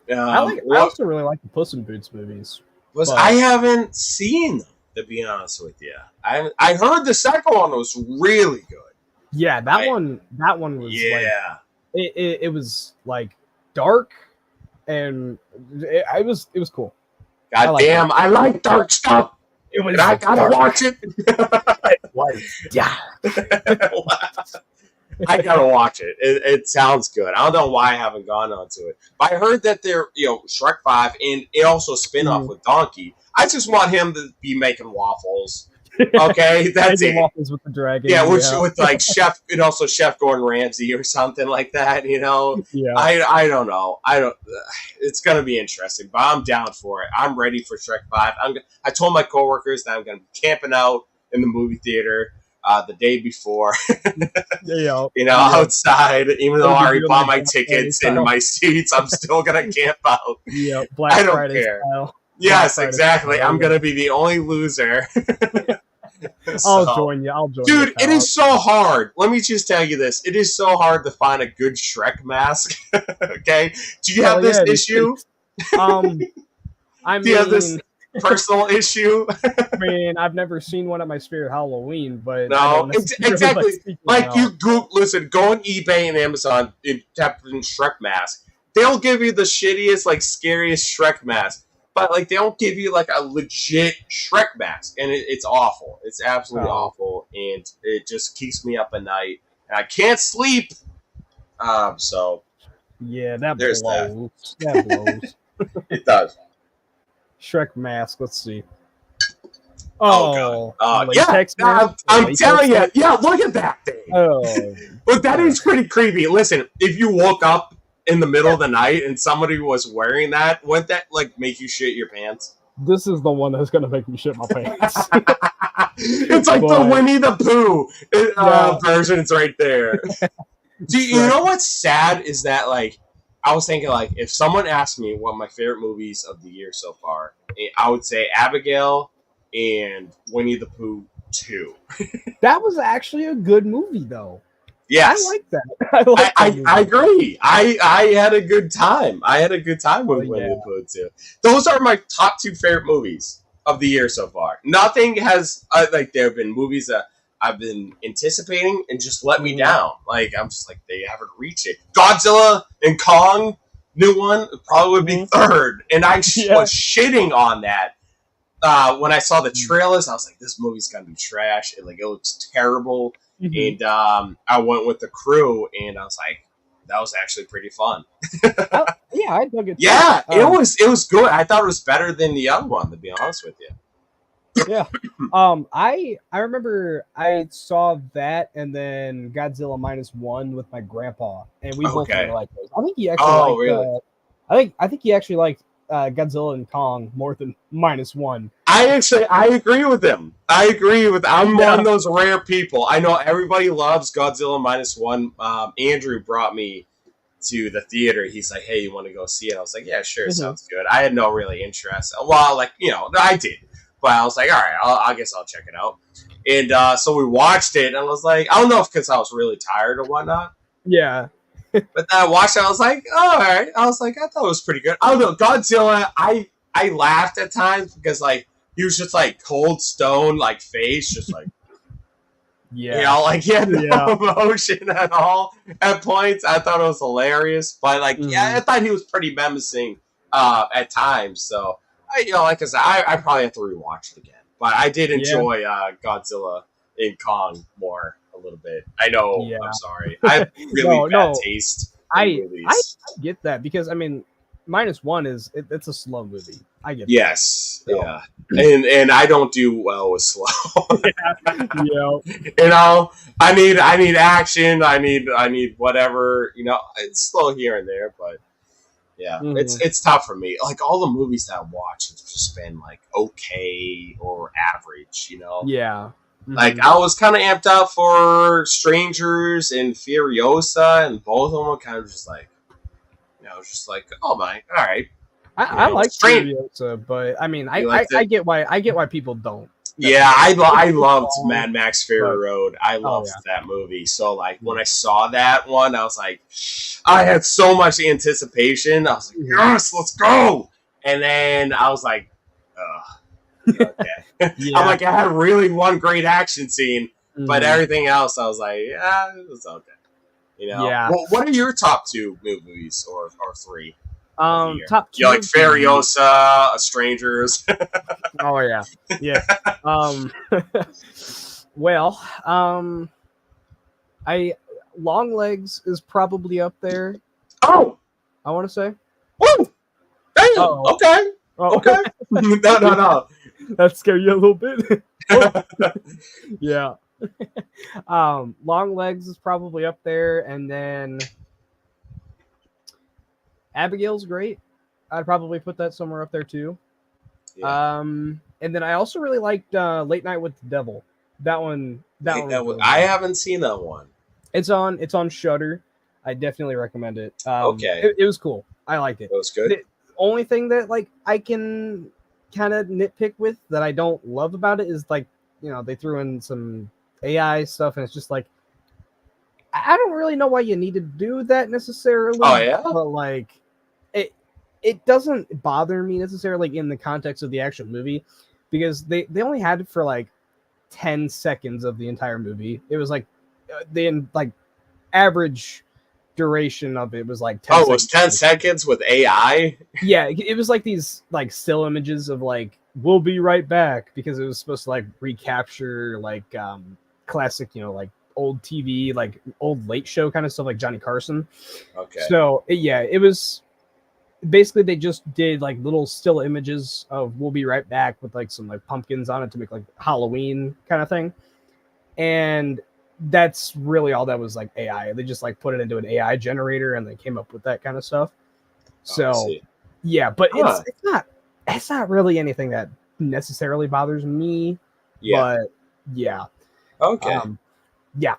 S1: I also really like the Puss in Boots movies.
S2: I haven't seen them, to be honest with you. I heard the second one was really good.
S1: Yeah, that one was it was like dark, and it was cool.
S2: God damn, I like dark stuff. I gotta watch it. I gotta watch it. It sounds good. I don't know why I haven't gone onto it, but I heard that they're Shrek 5, and it also spin off with Donkey. I just want him to be making waffles. Okay, that's it.
S1: Waffles with the dragon.
S2: Yeah, with like Chef, and also Chef Gordon Ramsay or something like that.
S1: Yeah.
S2: I don't know. It's gonna be interesting, but I'm down for it. I'm ready for Shrek 5. I told my coworkers that I'm gonna be camping out in the movie theater the day before. Outside. Even though I already bought my tickets and my seats, I'm still gonna camp out.
S1: Yeah, Black
S2: I don't
S1: Friday
S2: care.
S1: style.
S2: Yes, exactly. I'm gonna be the only loser.
S1: I'll join you.
S2: Dude, it is so hard. Let me just tell you this. It is so hard to find a good Shrek mask. Okay? Do you have this issue?
S1: I mean,
S2: do you have this personal issue?
S1: I mean, I've never seen one at my Spirit Halloween, but
S2: no, exactly. Like you go on eBay and Amazon and type in Shrek mask. They'll give you the shittiest, like scariest Shrek mask. But like they don't give you like a legit Shrek mask, and it's awful. It's absolutely awful, and it just keeps me up at night, and I can't sleep. So
S1: yeah, that blows. That blows.
S2: It does.
S1: Shrek mask. Let's see.
S2: Oh God! Yeah, I'm telling you. Yeah, look at that thing. Oh, but that is pretty creepy. Listen, if you woke up in the middle of the night and somebody was wearing that, wouldn't that like make you shit your pants?
S1: This is the one that's gonna make me shit my pants.
S2: It's like the Winnie the Pooh versions right there. Do you know what's sad is that like I was thinking like if someone asked me what my favorite movies of the year so far, I would say Abigail and Winnie the Pooh 2.
S1: That was actually a good movie though.
S2: Yes.
S1: I like that.
S2: I agree. I had a good time. I had a good time with Winnie the Pooh too. Those are my top 2 favorite movies of the year so far. Nothing has like there have been movies that I've been anticipating and just let me down. Like I'm just like they haven't reached it. Godzilla and Kong, new one, probably would be third, and I was shitting on that. When I saw the trailers, I was like, "This movie's gonna be trash." It looks terrible. And I went with the crew, and I was like, that was actually pretty fun.
S1: I dug it.
S2: Yeah, it was good. I thought it was better than the other one, to be honest with you.
S1: Yeah. I remember I saw that and then Godzilla -1 with my grandpa, and we both really liked those. I think he actually liked, I think he actually liked Godzilla and Kong more than -1.
S2: I agree with him. I'm one of those rare people. I know everybody loves Godzilla -1. Andrew brought me to the theater. He's like, "Hey, you want to go see it?" I was like, "Yeah, sure, sounds good." I had no really interest. Well, like I did, but I was like, "All right, I guess I'll check it out." And so we watched it, and I was like, I don't know if because I was really tired or whatnot.
S1: Yeah.
S2: But then I watched it, I was like, oh, all right. I was like, I thought it was pretty good. I don't know, Godzilla, I laughed at times because like he was just like cold stone, like face, just like like he had no emotion at all at points. I thought it was hilarious. But like I thought he was pretty menacing at times. So like I said, I probably have to rewatch it again. But I did enjoy Godzilla and Kong more. A little bit. I know. Yeah. I'm sorry. I have really bad taste.
S1: I get that because I mean, -1 is it's a slow movie. I get.
S2: Yes. That. Yeah. And I don't do well with slow. I need action. I need whatever. It's slow here and there, but it's tough for me. Like all the movies that I watch have just been like okay or average.
S1: Yeah.
S2: Like, I was kind of amped up for Strangers and Furiosa, and both of them were kind of just like, oh my, all right.
S1: I like Furiosa, but I mean, I get why people don't.
S2: Yeah, I loved Mad Max Fury Road. I loved that movie. So, like, when I saw that one, I was like, I had so much anticipation. I was like, yes, let's go. And then I was like, ugh. Okay. I'm like, I had really one great action scene, but everything else, I was like, yeah, it was okay. Well, what are your top 2 movies or 3?
S1: Top 2.
S2: Like Furiosa, Strangers.
S1: Oh yeah. Well, Long Legs is probably up there.
S2: Oh,
S1: I want to say.
S2: Woo! Damn. Okay. Okay. No.
S1: That scared you a little bit. Yeah. Long Legs is probably up there, and then Abigail's great. I'd probably put that somewhere up there too. Yeah. And then I also really liked Late Night with the Devil. That one.
S2: I haven't seen that one.
S1: It's on Shudder. I definitely recommend it. Okay. It was cool. I liked it.
S2: It was good.
S1: The only thing that like I can kind of nitpick with that I don't love about it is like, they threw in some AI stuff, and it's just like, I don't really know why you need to do that necessarily.
S2: Oh yeah.
S1: But like, it doesn't bother me necessarily in the context of the actual movie, because they only had it for like 10 seconds of the entire movie. It was like the like average duration of it was like 10
S2: seconds.
S1: Oh,
S2: it was 10 seconds with AI?
S1: Yeah, it was like these like still images of like, we'll be right back, because it was supposed to like recapture like classic, like old TV, like old late show kind of stuff, like Johnny Carson.
S2: Okay.
S1: So it was basically, they just did like little still images of "we'll be right back" with like some like pumpkins on it to make like Halloween kind of thing, and that's really all that was like AI. They just like put it into an AI generator and they came up with that kind of stuff. So yeah, but it's not really anything that necessarily bothers me.
S2: Yeah.
S1: But yeah.
S2: Okay.
S1: Yeah.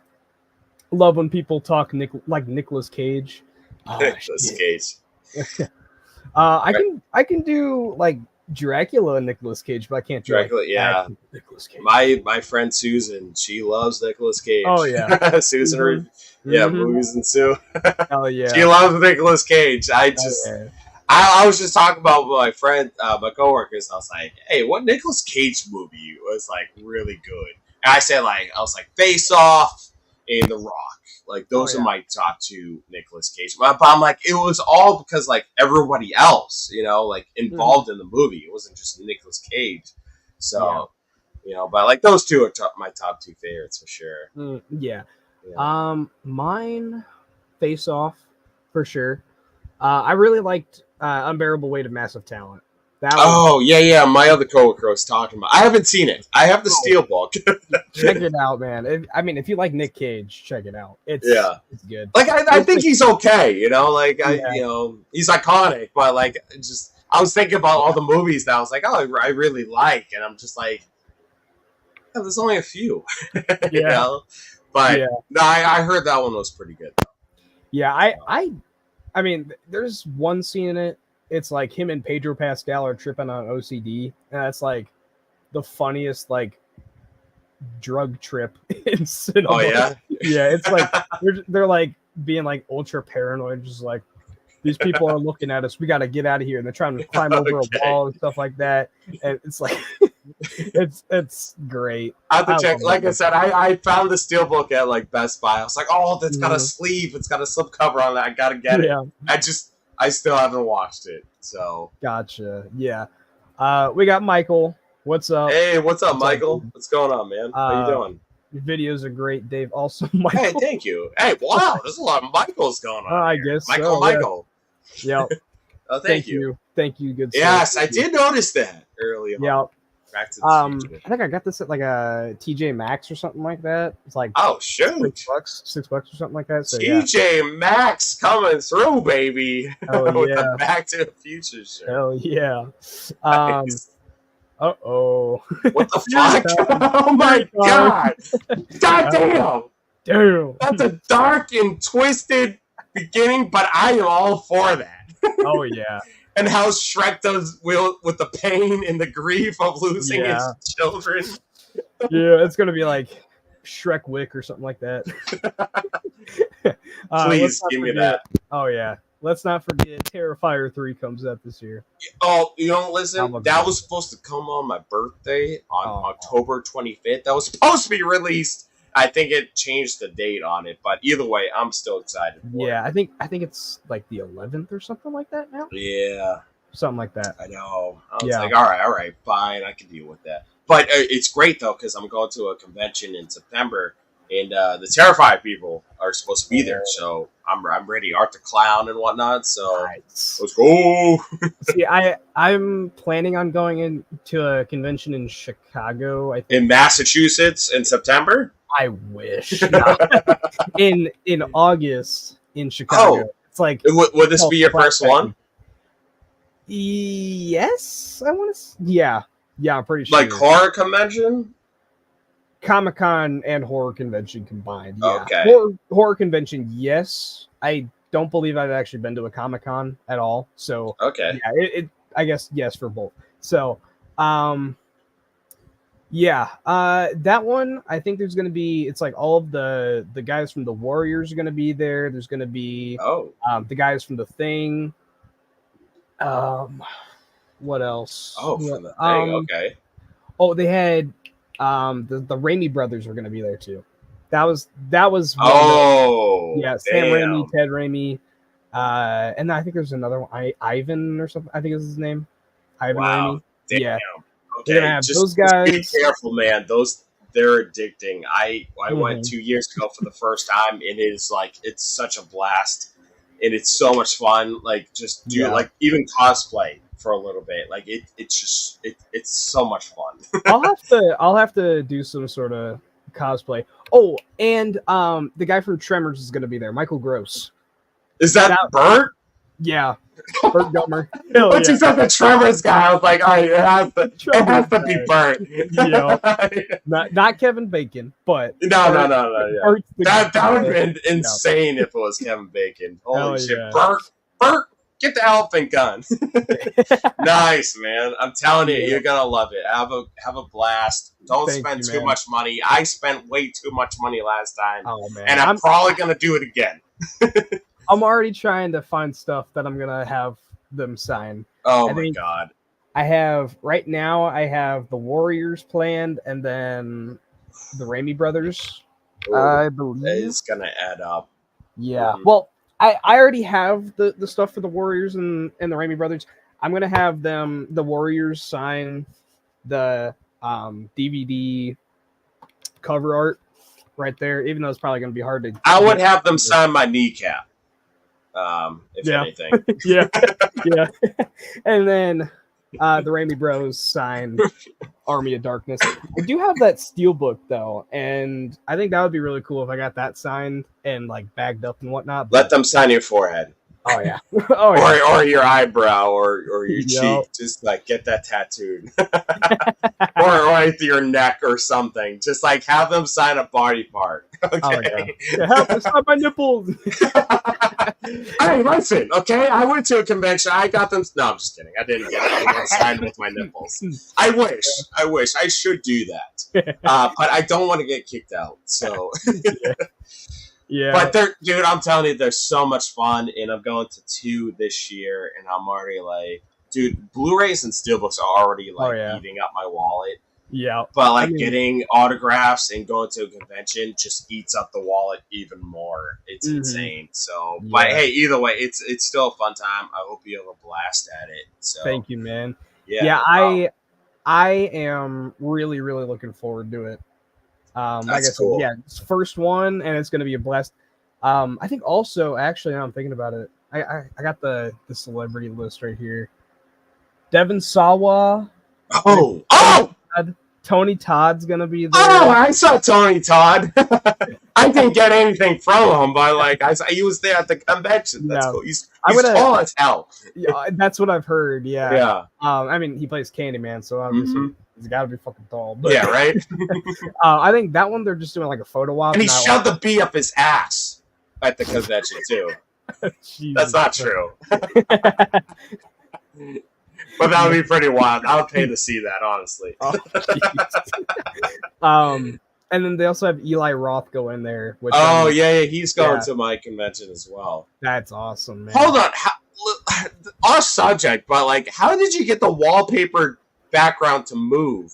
S1: Love when people talk like Nicolas Cage.
S2: Nicolas Cage.
S1: I can do like Dracula and Nicolas Cage, but I can't do
S2: Dracula.
S1: Like, Nicolas Cage.
S2: My friend Susan, she loves Nicolas Cage.
S1: Oh yeah,
S2: Susan. Mm-hmm. Yeah, Movies and Sue.
S1: Oh yeah,
S2: she loves Nicolas Cage. I was just talking about my friend, my coworkers. I was like, "Hey, what Nicolas Cage movie was like really good?" And I said, I was like, Face Off and The Rock. Like those are my top two Nicolas Cage. But I'm like, it was all because like everybody else, like involved in the movie. It wasn't just Nicolas Cage. So, but like those two are my top two favorites for sure.
S1: Yeah. Mine, Face Off, for sure. I really liked Unbearable Weight of Massive Talent.
S2: Yeah. My other coworker was talking about. I haven't seen it. I have the Steelbook.
S1: Check it out, man. If you like Nick Cage, check it out. It's good.
S2: Like I think he's okay. He's iconic, but like I was thinking about all the movies that I was like, oh, I really like, and I'm just like, there's only a few. But no, I heard that one was pretty good.
S1: Yeah, I mean, there's one scene in it. It's like him and Pedro Pascal are tripping on OCD, and that's like the funniest like drug trip in cinema.
S2: Oh yeah,
S1: yeah. It's like they're like being like ultra paranoid, just like these people are looking at us. We got to get out of here, and they're trying to climb over a wall and stuff like that. And it's like it's great.
S2: I have to check. Like I said, I found the Steelbook at like Best Buy. I was like, oh, that's got a sleeve. It's got a slip cover on that. I gotta get it. I still haven't watched it, so.
S1: Gotcha. Yeah. We got Michael. What's up?
S2: Hey, what's up, Michael? What's going on, man? How you doing?
S1: Your videos are great, Dave. Also, Michael.
S2: Hey, thank you. Hey, wow, there's a lot of Michaels going on.
S1: I guess
S2: Michael.
S1: Yeah.
S2: Oh, thank you.
S1: Thank you. Good.
S2: Yes, I did notice that earlier.
S1: Yeah.
S2: Back to the future.
S1: I think I got this at like a TJ Maxx or something like that. It's like
S2: shoot,
S1: $6 or something like that. So,
S2: TJ Maxx coming through, baby.
S1: Oh,
S2: with the Back to the Future shirt.
S1: Hell yeah. Uh-oh.
S2: What the fuck? Oh my god. God damn. That's a dark and twisted beginning, but I am all for that.
S1: Oh yeah.
S2: And how Shrek does with the pain and the grief of losing his children.
S1: Yeah, it's gonna be like Shrek Wick or something like that.
S2: Please give me that.
S1: Oh yeah. Let's not forget Terrifier 3 comes out this year.
S2: Oh, listen, that was supposed to come on my birthday on October 25th. That was supposed to be released. I think it changed the date on it, but either way, I'm still excited for it.
S1: I think it's like the 11th or something like that now.
S2: Yeah.
S1: Something like that.
S2: I know. I was like, all right, fine, I can deal with that. But it's great, though, because I'm going to a convention in September, and the Terrified people are supposed to be there, so I'm ready. Art the Clown and whatnot, so let's go.
S1: See, I'm planning on going into a convention in Chicago. I think.
S2: In Massachusetts in September?
S1: I wish. in August in Chicago. It's like,
S2: would this be your first one?
S1: Yes, I want to. Yeah, I'm pretty sure.
S2: Like horror convention,
S1: Comic-Con and horror convention combined. Yeah.
S2: Okay.
S1: Horror convention. Yes, I don't believe I've actually been to a Comic-Con at all. So
S2: okay.
S1: Yeah, I guess yes for both. So Yeah, that one, I think there's going to be, it's like all of the guys from the Warriors are going to be there. There's going to be the guys from the Thing. What else?
S2: From the Thing. Okay.
S1: Oh, they had the Raimi brothers were going to be there too. That was yeah, Sam Raimi, Ted Raimi, and I think there's another one, Ivan or something. I think is his name, Ivan Raimi.
S2: Damn.
S1: Yeah.
S2: Okay,
S1: They're gonna have those guys.
S2: Just be careful, man. They're addicting. I went 2 years ago for the first time, and it's such a blast, and it's so much fun. Like just do like even cosplay for a little bit. Like it's so much fun.
S1: I'll have to do some sort of cosplay. Oh, and the guy from Tremors is gonna be there, Michael Gross.
S2: Is that Bert?
S1: Yeah. Bert Gummer.
S2: Once you said the Tremors guy, I was like, all right, it has to be Bert.
S1: Not Kevin Bacon, but
S2: no. Yeah. That would have been insane if it was Kevin Bacon. Holy shit, Bert, get the elephant gun. Nice, man. I'm telling you, you're gonna love it. Have a blast. Don't spend too much money. I spent way too much money last time, and I'm probably gonna do it again.
S1: I'm already trying to find stuff that I'm gonna have them sign.
S2: Oh my god!
S1: I have the Warriors planned, and then the Raimi brothers. Ooh, I believe
S2: it's gonna add up.
S1: Yeah. Mm-hmm. Well, I already have the stuff for the Warriors and the Raimi brothers. I'm gonna have the Warriors sign the DVD cover art right there, even though it's probably gonna be hard to.
S2: I would have them sign my kneecap. If anything.
S1: yeah. And then the Raimi Bros signed Army of Darkness. I do have that steelbook though, and I think that would be really cool if I got that signed and like bagged up and whatnot.
S2: Let them sign your forehead.
S1: Oh yeah.
S2: Or your eyebrow or your cheek. Just like get that tattooed. or your neck or something. Just like have them sign a body part. Okay.
S1: Help me sign my nipples.
S2: Hey, listen, okay? I went to a convention. I got them. No, I'm just kidding. I didn't get anyone signed with my nipples. I wish. I should do that. But I don't want to get kicked out. So. Yeah. But dude, I'm telling you, they're so much fun, and I'm going to 2 this year, and I'm already like, dude, Blu-rays and steelbooks are already eating up my wallet.
S1: Yeah.
S2: But getting autographs and going to a convention just eats up the wallet even more. It's insane. So, but hey, either way, it's still a fun time. I hope you have a blast at it. So,
S1: thank you, man. Yeah, I am really, really looking forward to it. Like I said, cool. Yeah, it's first one, and it's going to be a blast. I think also, actually, now I'm thinking about it, I got the celebrity list right here. Devin Sawa.
S2: Oh!
S1: Tony Todd's going to be there.
S2: Oh, I saw Tony Todd. I didn't get anything from him, but he was there at the convention. That's cool. He's tall as hell.
S1: Yeah, that's what I've heard. Yeah.
S2: Yeah.
S1: I mean, he plays Candyman, so obviously he's got to be fucking tall. But,
S2: yeah, right.
S1: I think that one they're just doing like a photo op,
S2: and he shoved the bee up his ass at the convention too. That's not true. But that would be pretty wild. I would pay to see that, honestly.
S1: And then they also have Eli Roth go in there. Which
S2: he's going to my convention as well.
S1: That's awesome, man.
S2: Hold on, off subject, but how did you get the wallpaper background to move?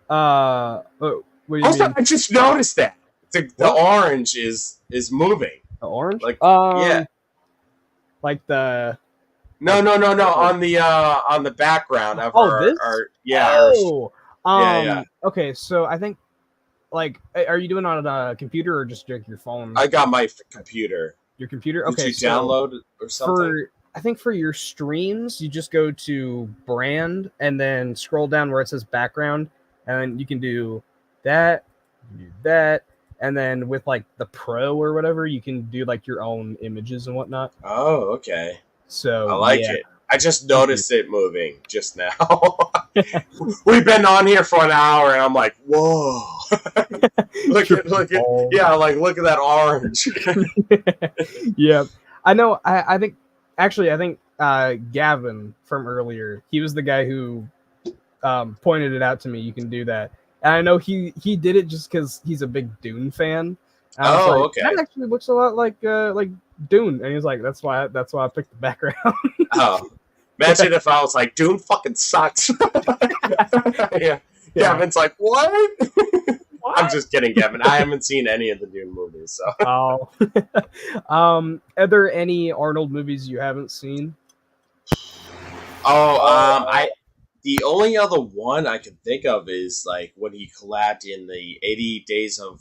S1: What do you mean?
S2: I just noticed that the orange is moving.
S1: The orange,
S2: yeah,
S1: like the.
S2: No. On the background of
S1: this?
S2: Yeah.
S1: Okay, so I think, are you doing it on a computer or just your phone?
S2: I got my computer.
S1: Your computer? Okay.
S2: Did you download it or something?
S1: I think for your streams, you just go to brand and then scroll down where it says background, and then you can do that, and then with the Pro or whatever, you can do your own images and whatnot.
S2: Oh, okay.
S1: So
S2: I like it. I just noticed it moving just now. We've been on here for an hour, and I'm like, whoa! look at that orange.
S1: Yeah, I know. I think Gavin from earlier, he was the guy who pointed it out to me. You can do that, and I know he did it just because he's a big Dune fan. And I was like,
S2: okay.
S1: that actually looks a lot like Dune, and he's like, that's why I picked the background.
S2: Oh, imagine if I was like, Dune fucking sucks. Yeah. Kevin's like, what? I'm just kidding, Kevin. I haven't seen any of the Dune movies, so.
S1: Oh. Are there any Arnold movies you haven't seen?
S2: The only other one I could think of is like when he collabed in the 80 Days of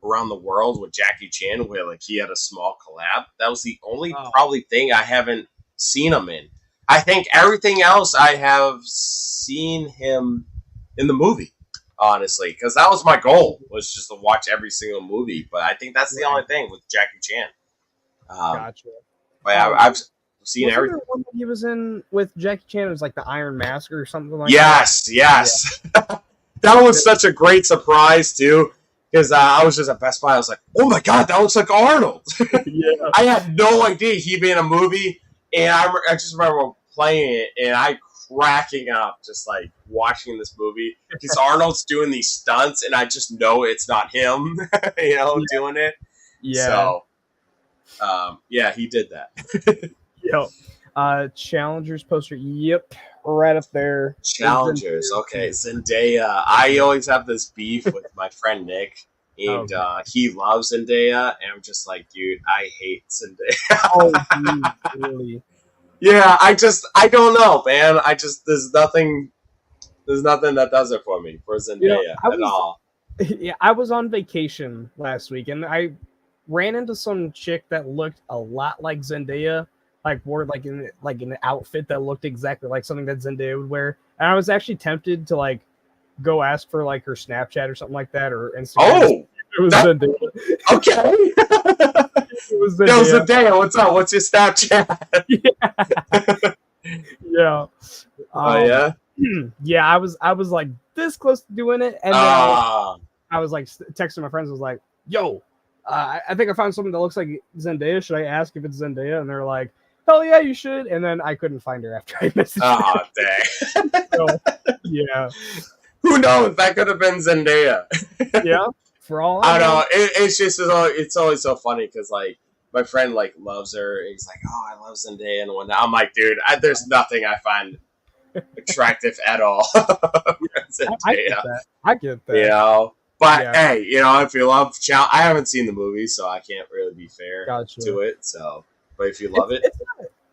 S2: Around the World with Jackie Chan, where like he had a small collab. That was the only probably thing I haven't seen him in. I think everything else I have seen him in the movie, honestly, because that was my goal, was just to watch every single movie. But I think that's the only thing with Jackie Chan.
S1: Gotcha.
S2: But I've seen everything.
S1: One that he was in with Jackie Chan, it was like the Iron Mask or something like
S2: that. Yes. Yeah. That was such a great surprise too, because I was just at Best Buy. I was like, "Oh my god, that looks like Arnold!"
S1: Yeah.
S2: I had no idea he'd be in a movie, and I just remember playing it and I cracking up, just like watching this movie because Arnold's doing these stunts, and I just know it's not him, doing it.
S1: Yeah.
S2: So, he did that.
S1: Yep. Challengers poster. Yep. Right up there.
S2: Challengers. Okay. Zendaya. I always have this beef with my friend Nick, and he loves Zendaya, and I'm just like, dude, I hate Zendaya.
S1: Oh, dude, really?
S2: Yeah, I don't know, man. There's nothing that does it for me for Zendaya at all.
S1: Yeah, I was on vacation last week, and I ran into some chick that looked a lot like Zendaya, like wore like an outfit that looked exactly like something that Zendaya would wear. And I was actually tempted to like go ask for like her Snapchat or something like that, or Instagram.
S2: Oh,
S1: it was Zendaya.
S2: Okay. It was Zendaya. Yo, Zendaya, what's up? What's your Snapchat?
S1: Yeah.
S2: Yeah.
S1: Yeah, I was like this close to doing it, and then I was like texting my friends. I was like, "Yo, I think I found something that looks like Zendaya. Should I ask if it's Zendaya?" And they're like, "Hell yeah, you should." And then I couldn't find her after I messaged her.
S2: Oh, dang.
S1: So, yeah.
S2: Who knows? That could have been Zendaya.
S1: Yeah. For all
S2: I don't know. It's always so funny because like my friend like loves her. And he's like, "Oh, I love Zendaya," and whatnot. I'm like, dude, there's nothing I find attractive at all. Zendaya.
S1: I get that.
S2: But hey, if you love I haven't seen the movie, so I can't really be fair to it. So, but if you love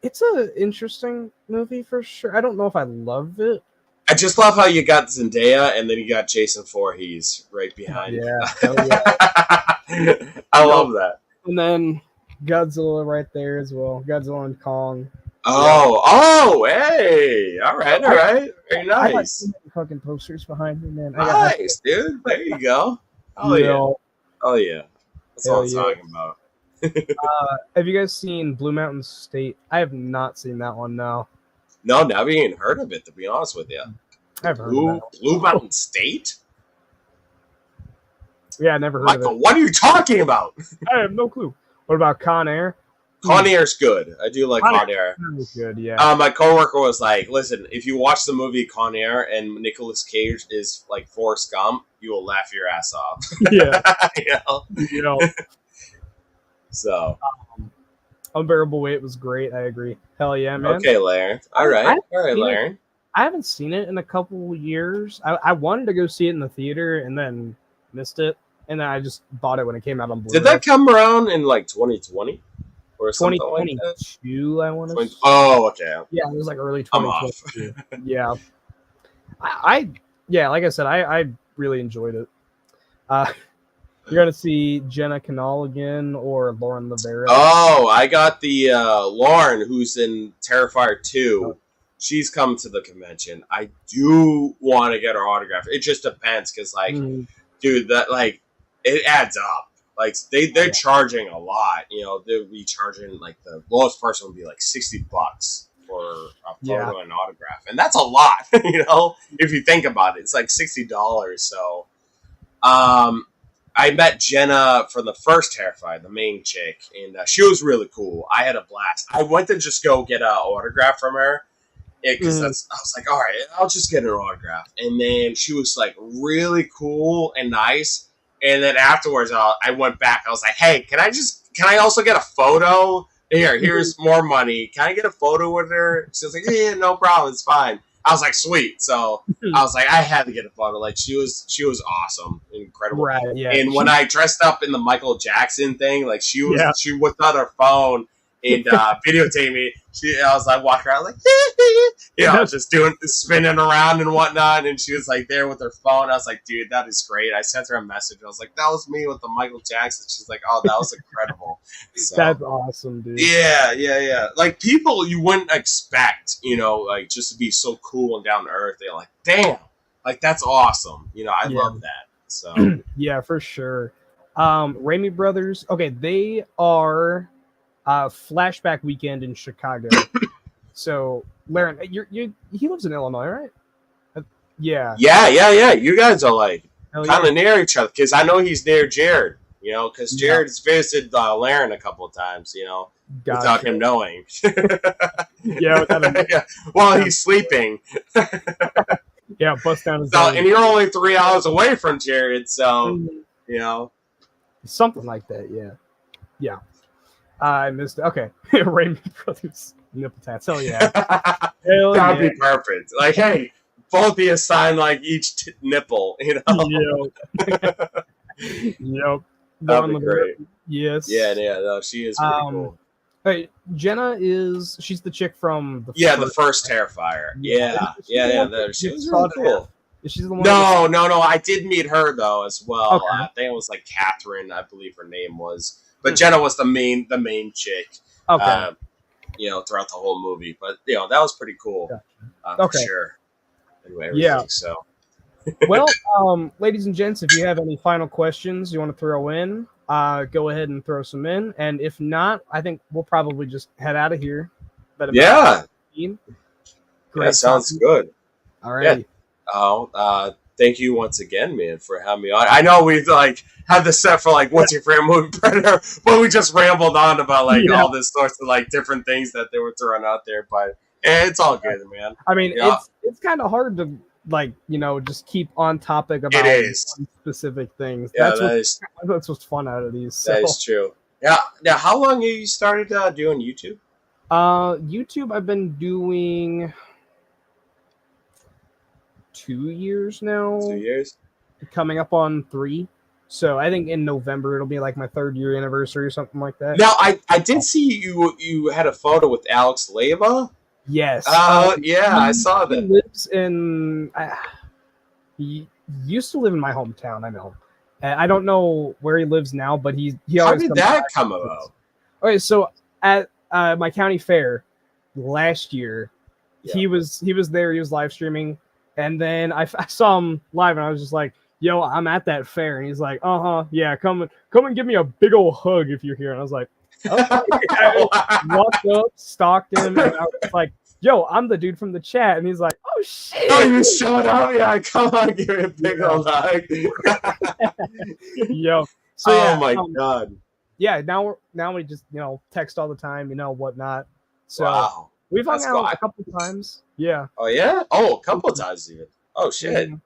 S1: it's an interesting movie for sure. I don't know if I love it.
S2: I just love how you got Zendaya and then you got Jason Voorhees right behind.
S1: Yeah.
S2: I love that.
S1: And then Godzilla right there as well. Godzilla and Kong.
S2: Oh, hey. All right. Very nice.
S1: I got so many fucking posters behind me, man.
S2: Nice, dude. There you go. Oh, yeah. That's what I'm talking about.
S1: Have you guys seen Blue Mountain State? I have not seen that one, no.
S2: No, never even heard of it, to be honest with you.
S1: I've heard of that.
S2: Blue Mountain State?
S1: Yeah, I never heard
S2: Michael,
S1: of it.
S2: What are you talking about?
S1: I have no clue. What about Con Air?
S2: Con Air's good. I do like Con Air.
S1: Good, yeah.
S2: My coworker was like, listen, if you watch the movie Con Air and Nicolas Cage is like Forrest Gump, you will laugh your ass off.
S1: Yeah.
S2: So.
S1: Unbearable Weight was great. I agree. Hell yeah, man.
S2: Okay, Larry. All right, Larry.
S1: I haven't seen it in a couple years. I wanted to go see it in the theater and then missed it. And then I just bought it when it came out on Blu-ray.
S2: Did that come around in like 2020? Or something
S1: 2022,
S2: like
S1: I want to say.
S2: Oh, okay.
S1: Yeah, it was like early 2022. Yeah. Like I said, I really enjoyed it. You're going to see Jenna Canal again or Lauren Rivera.
S2: Oh, I got the Lauren, who's in Terrifier 2. She's come to the convention. I do want to get her autograph. It just depends because, like, dude, that, like, it adds up. Like, they're charging a lot. They'll be charging, like, the lowest person would be, like, $60 for a photo and autograph. And that's a lot, if you think about it. It's like $60. So, I met Jenna from the first Terrified, the main chick, and she was really cool. I had a blast. I went to just go get an autograph from her, because I was like, all right, I'll just get an autograph. And then she was like really cool and nice. And then afterwards, I went back. I was like, hey, can I also get a photo? Here's more money. Can I get a photo with her? She was like, yeah, no problem. It's fine. I was like, sweet. So I was like, I had to get a photo. Like she was awesome, incredible.
S1: Right, yeah.
S2: And when I dressed up in the Michael Jackson thing, like she whipped out her phone and videotaped me. I was like walking around like, just spinning around and whatnot. And she was like there with her phone. I was like, dude, that is great. I sent her a message. I was like, that was me with the Michael Jackson. She's like, oh, that was incredible. So,
S1: that's awesome, dude.
S2: Yeah. Like people you wouldn't expect, like just to be so cool and down to earth. They're like, damn, like that's awesome. I love that. So
S1: yeah, for sure. Raimi Brothers. Okay, they are Flashback Weekend in Chicago. So, Laren, he lives in Illinois, right? Yeah.
S2: You guys are like kind of near each other because I know he's near Jared. Because Jared has visited Laren a couple of times. Without him knowing.
S1: Without him.
S2: While he's sleeping.
S1: Bust down his
S2: and you're only 3 hours away from Jared, so
S1: something like that. Yeah. I missed it. Okay. Raimi Brothers nipple tats. Hell yeah.
S2: That'd be perfect. Like, hey, both of you sign like each nipple,
S1: Yep.
S2: That'd be great.
S1: Yes.
S2: Yeah, no, she is pretty cool.
S1: Hey, Jenna she's the chick from
S2: the first Terrifier. Yeah. She was really cool.
S1: She's the one.
S2: No. I did meet her though as well.
S1: Okay.
S2: I think it was like Catherine, I believe her name was. But Jenna was the main chick.
S1: Okay.
S2: Throughout the whole movie. But that was pretty cool. For sure. Anyway, so.
S1: Well, ladies and gents, if you have any final questions you want to throw in, go ahead and throw some in. And if not, I think we'll probably just head out of here.
S2: That sounds
S1: talking.
S2: Good.
S1: All right.
S2: Yeah. Thank you once again, man, for having me on. I know we've had this set for what's your favorite movie, Predator, but we just rambled on about all this sorts of different things that they were throwing out there. But it's all good, man.
S1: I mean, it's kind of hard to just keep on topic about specific things. That's what's fun out of these. So.
S2: That is true. Yeah. Now, how long have you started doing YouTube?
S1: YouTube, I've been doing 2 years now.
S2: 2 years?
S1: Coming up on 3. So I think in November it'll be like my 3rd year anniversary or something like that.
S2: Now, I did see you had a photo with Alex Leyva.
S1: Yes.
S2: I saw that.
S1: He lives in... he used to live in my hometown, I know. I don't know where he lives now, but he
S2: How
S1: always
S2: did that come about?
S1: Okay, so at my county fair last year, he was there, he was live streaming, and then I saw him live, and I was just like, yo, I'm at that fair. And he's like, yeah, come and give me a big old hug if you're here. And I was like, okay. I walked up, stalked him, and I was like, yo, I'm the dude from the chat. And he's like, oh, shit.
S2: Oh, you showed up? Yeah, come on, give me a big old hug.
S1: Yo. So,
S2: my God.
S1: Yeah, now we just, text all the time, whatnot. So
S2: wow.
S1: We've hung out a couple times. Yeah.
S2: Oh, yeah? Oh, a couple of times even. Oh, shit.
S1: Yeah.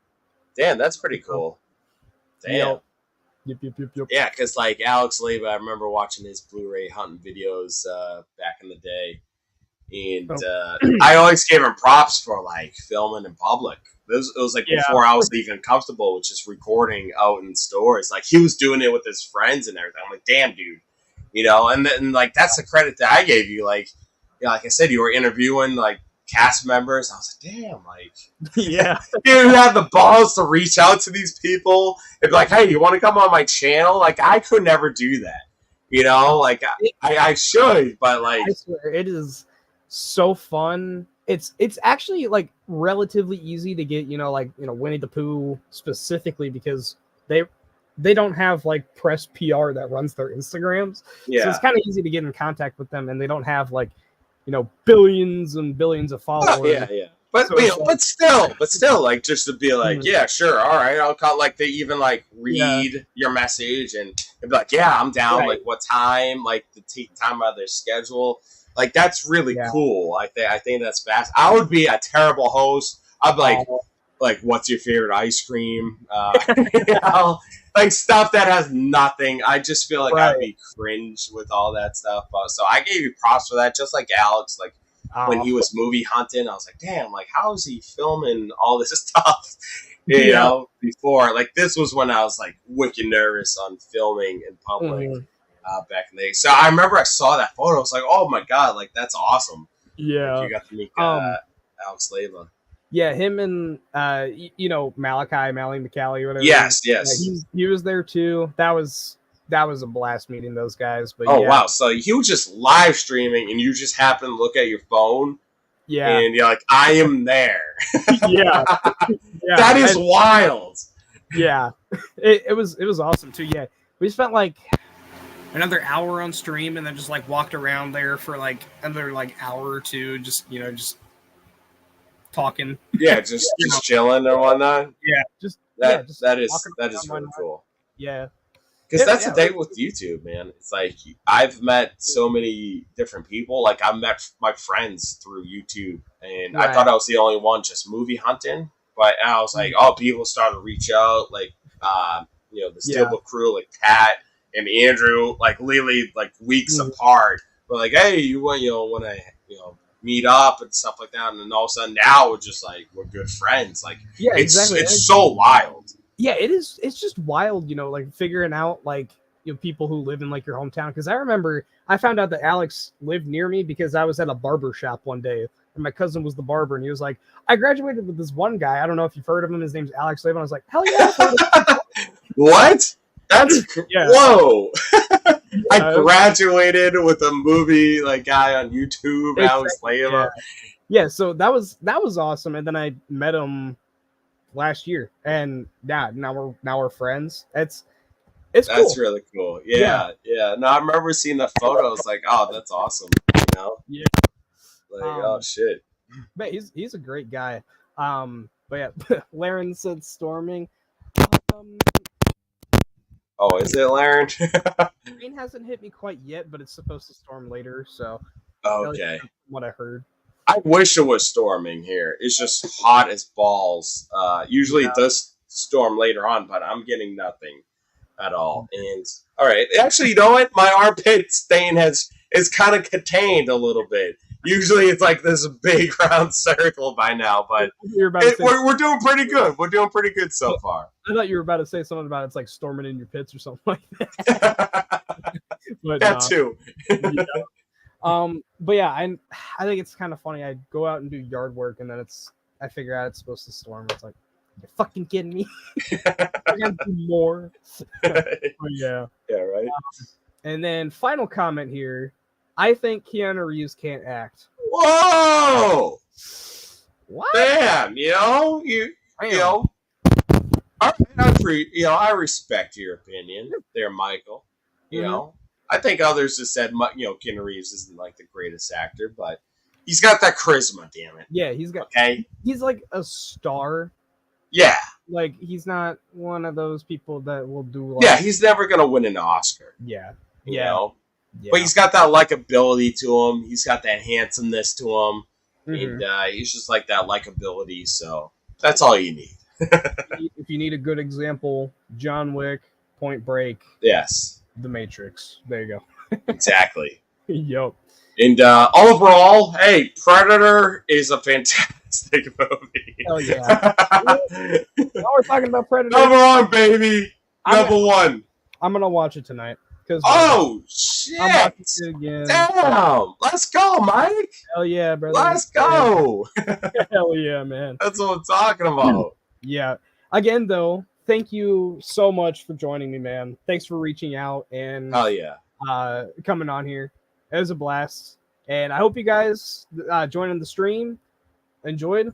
S2: Damn, that's pretty cool. Damn.
S1: Yep.
S2: Yeah, because Alex Leyva, I remember watching his Blu-ray hunting videos back in the day. And I always gave him props for filming in public. It was before I was even comfortable with just recording out in stores. He was doing it with his friends and everything. I'm like, damn, dude. And then that's the credit that I gave you. Like I said, you were interviewing cast members. I was like, damn,
S1: yeah,
S2: you have the balls to reach out to these people and be like, hey, you want to come on my channel? I could never do that. I should, but I
S1: swear, it is so fun. It's actually relatively easy to get, Winnie the Pooh specifically because they don't have press PR that runs their Instagrams.
S2: Yeah.
S1: So it's kind of easy to get in contact with them, and they don't have billions and billions of followers.
S2: Yeah. But
S1: so
S2: but still, just to be yeah, sure, all right, I'll call. They even read your message and be like, yeah, I'm down.
S1: Right.
S2: What time? To take time out of their schedule. Like, that's really cool. I think that's fast. I would be a terrible host. I'd be like, what's your favorite ice cream? You know, like stuff that has nothing. I just feel like I'd be cringe with all that stuff. So I gave you props for that, just like Alex. Like when he was movie hunting, I was like, damn, like how is he filming all this stuff? You know, before, like this was when I was like wicked nervous on filming in public back in the day. So I remember I saw that photo. I was like, oh my god, like that's awesome.
S1: Yeah,
S2: like, you got to meet Alex Leyva.
S1: Yeah, him and Mally McCallie, whatever.
S2: Yes.
S1: He was there too. That was a blast meeting those guys. But
S2: wow! So he was just live streaming, and you just happen to look at your phone.
S1: Yeah,
S2: and you're like, I am there.
S1: yeah,
S2: that is wild.
S1: Yeah, it was awesome too. Yeah, we spent like another hour on stream, and then just like walked around there for like another like hour or two, just talking.
S2: Yeah, just chilling and whatnot.
S1: Yeah,
S2: that is really cool.
S1: Yeah.
S2: Because that's the thing with YouTube, man. It's like I've met so many different people. Like I met my friends through YouTube, and I thought I was the only one just movie hunting. But I was like, people started to reach out, like the Steelbook crew, like Pat and Andrew, like literally like weeks apart. But like, hey, you want to meet up and stuff like that, and then all of a sudden now we're just like we're good friends. Like it's so wild.
S1: Yeah, it is. It's just wild, like figuring out like people who live in like your hometown. Because I remember I found out that Alex lived near me because I was at a barber shop one day and my cousin was the barber, and he was like, "I graduated with this one guy. I don't know if you've heard of him. His name's Alex Leyva." I was like, "Hell yeah!"
S2: What? That's whoa! I graduated with a movie like guy on YouTube, Alex Leyva.
S1: Yeah, so that was awesome, and then I met him last year, and now we're friends. It's cool.
S2: That's really cool. Yeah. No, I remember seeing the photos. Like, oh, that's awesome.
S1: Yeah.
S2: Like, oh shit.
S1: But he's a great guy. But yeah, Laren said storming.
S2: Oh, is it Laren?
S1: Rain hasn't hit me quite yet, but it's supposed to storm later. So
S2: okay.
S1: What I heard.
S2: I wish it was storming here. It's just hot as balls. Usually it does storm later on, but I'm getting nothing at all. And all right, actually, you know what? My armpit stain is kind of contained a little bit. Usually it's like this big round circle by now, but we're doing pretty good. We're doing pretty good so far.
S1: I thought you were about to say something about it's like storming in your pits or something like that. But,
S2: that too.
S1: But yeah, I think it's kind of funny. I go out and do yard work, and then I figure out it's supposed to storm. It's like, you're fucking kidding me. I gotta do more. Yeah,
S2: right.
S1: And then final comment here. I think Keanu Reeves can't act.
S2: Whoa!
S1: What?
S2: Damn, you know. I respect your opinion there, Michael. You know. I think others have said, Keanu Reeves isn't like the greatest actor, but he's got that charisma, damn it.
S1: Yeah, he's got.
S2: Okay.
S1: He's like a star.
S2: Yeah.
S1: Like he's not one of those people that will do. Like,
S2: yeah, he's never gonna win an Oscar.
S1: Yeah.
S2: You know? Yeah. But he's got that likability to him. He's got that handsomeness to him, and he's just like that likability. So that's all you need.
S1: If you need a good example, John Wick, Point Break.
S2: Yes.
S1: The Matrix. There you go.
S2: Exactly.
S1: Yup.
S2: And overall, hey, Predator is a fantastic movie.
S1: Oh yeah. Now we're talking about Predator.
S2: Number one, baby. Number one.
S1: I'm gonna watch it tonight.
S2: Oh shit! I'm watching it again. Damn! Let's go, Mike.
S1: Hell yeah, brother.
S2: Let's go.
S1: Hell yeah, man.
S2: That's what I'm talking about.
S1: Yeah. Again, though, thank you so much for joining me, man. Thanks for reaching out and coming on here. It was a blast, and I hope you guys joining the stream enjoyed.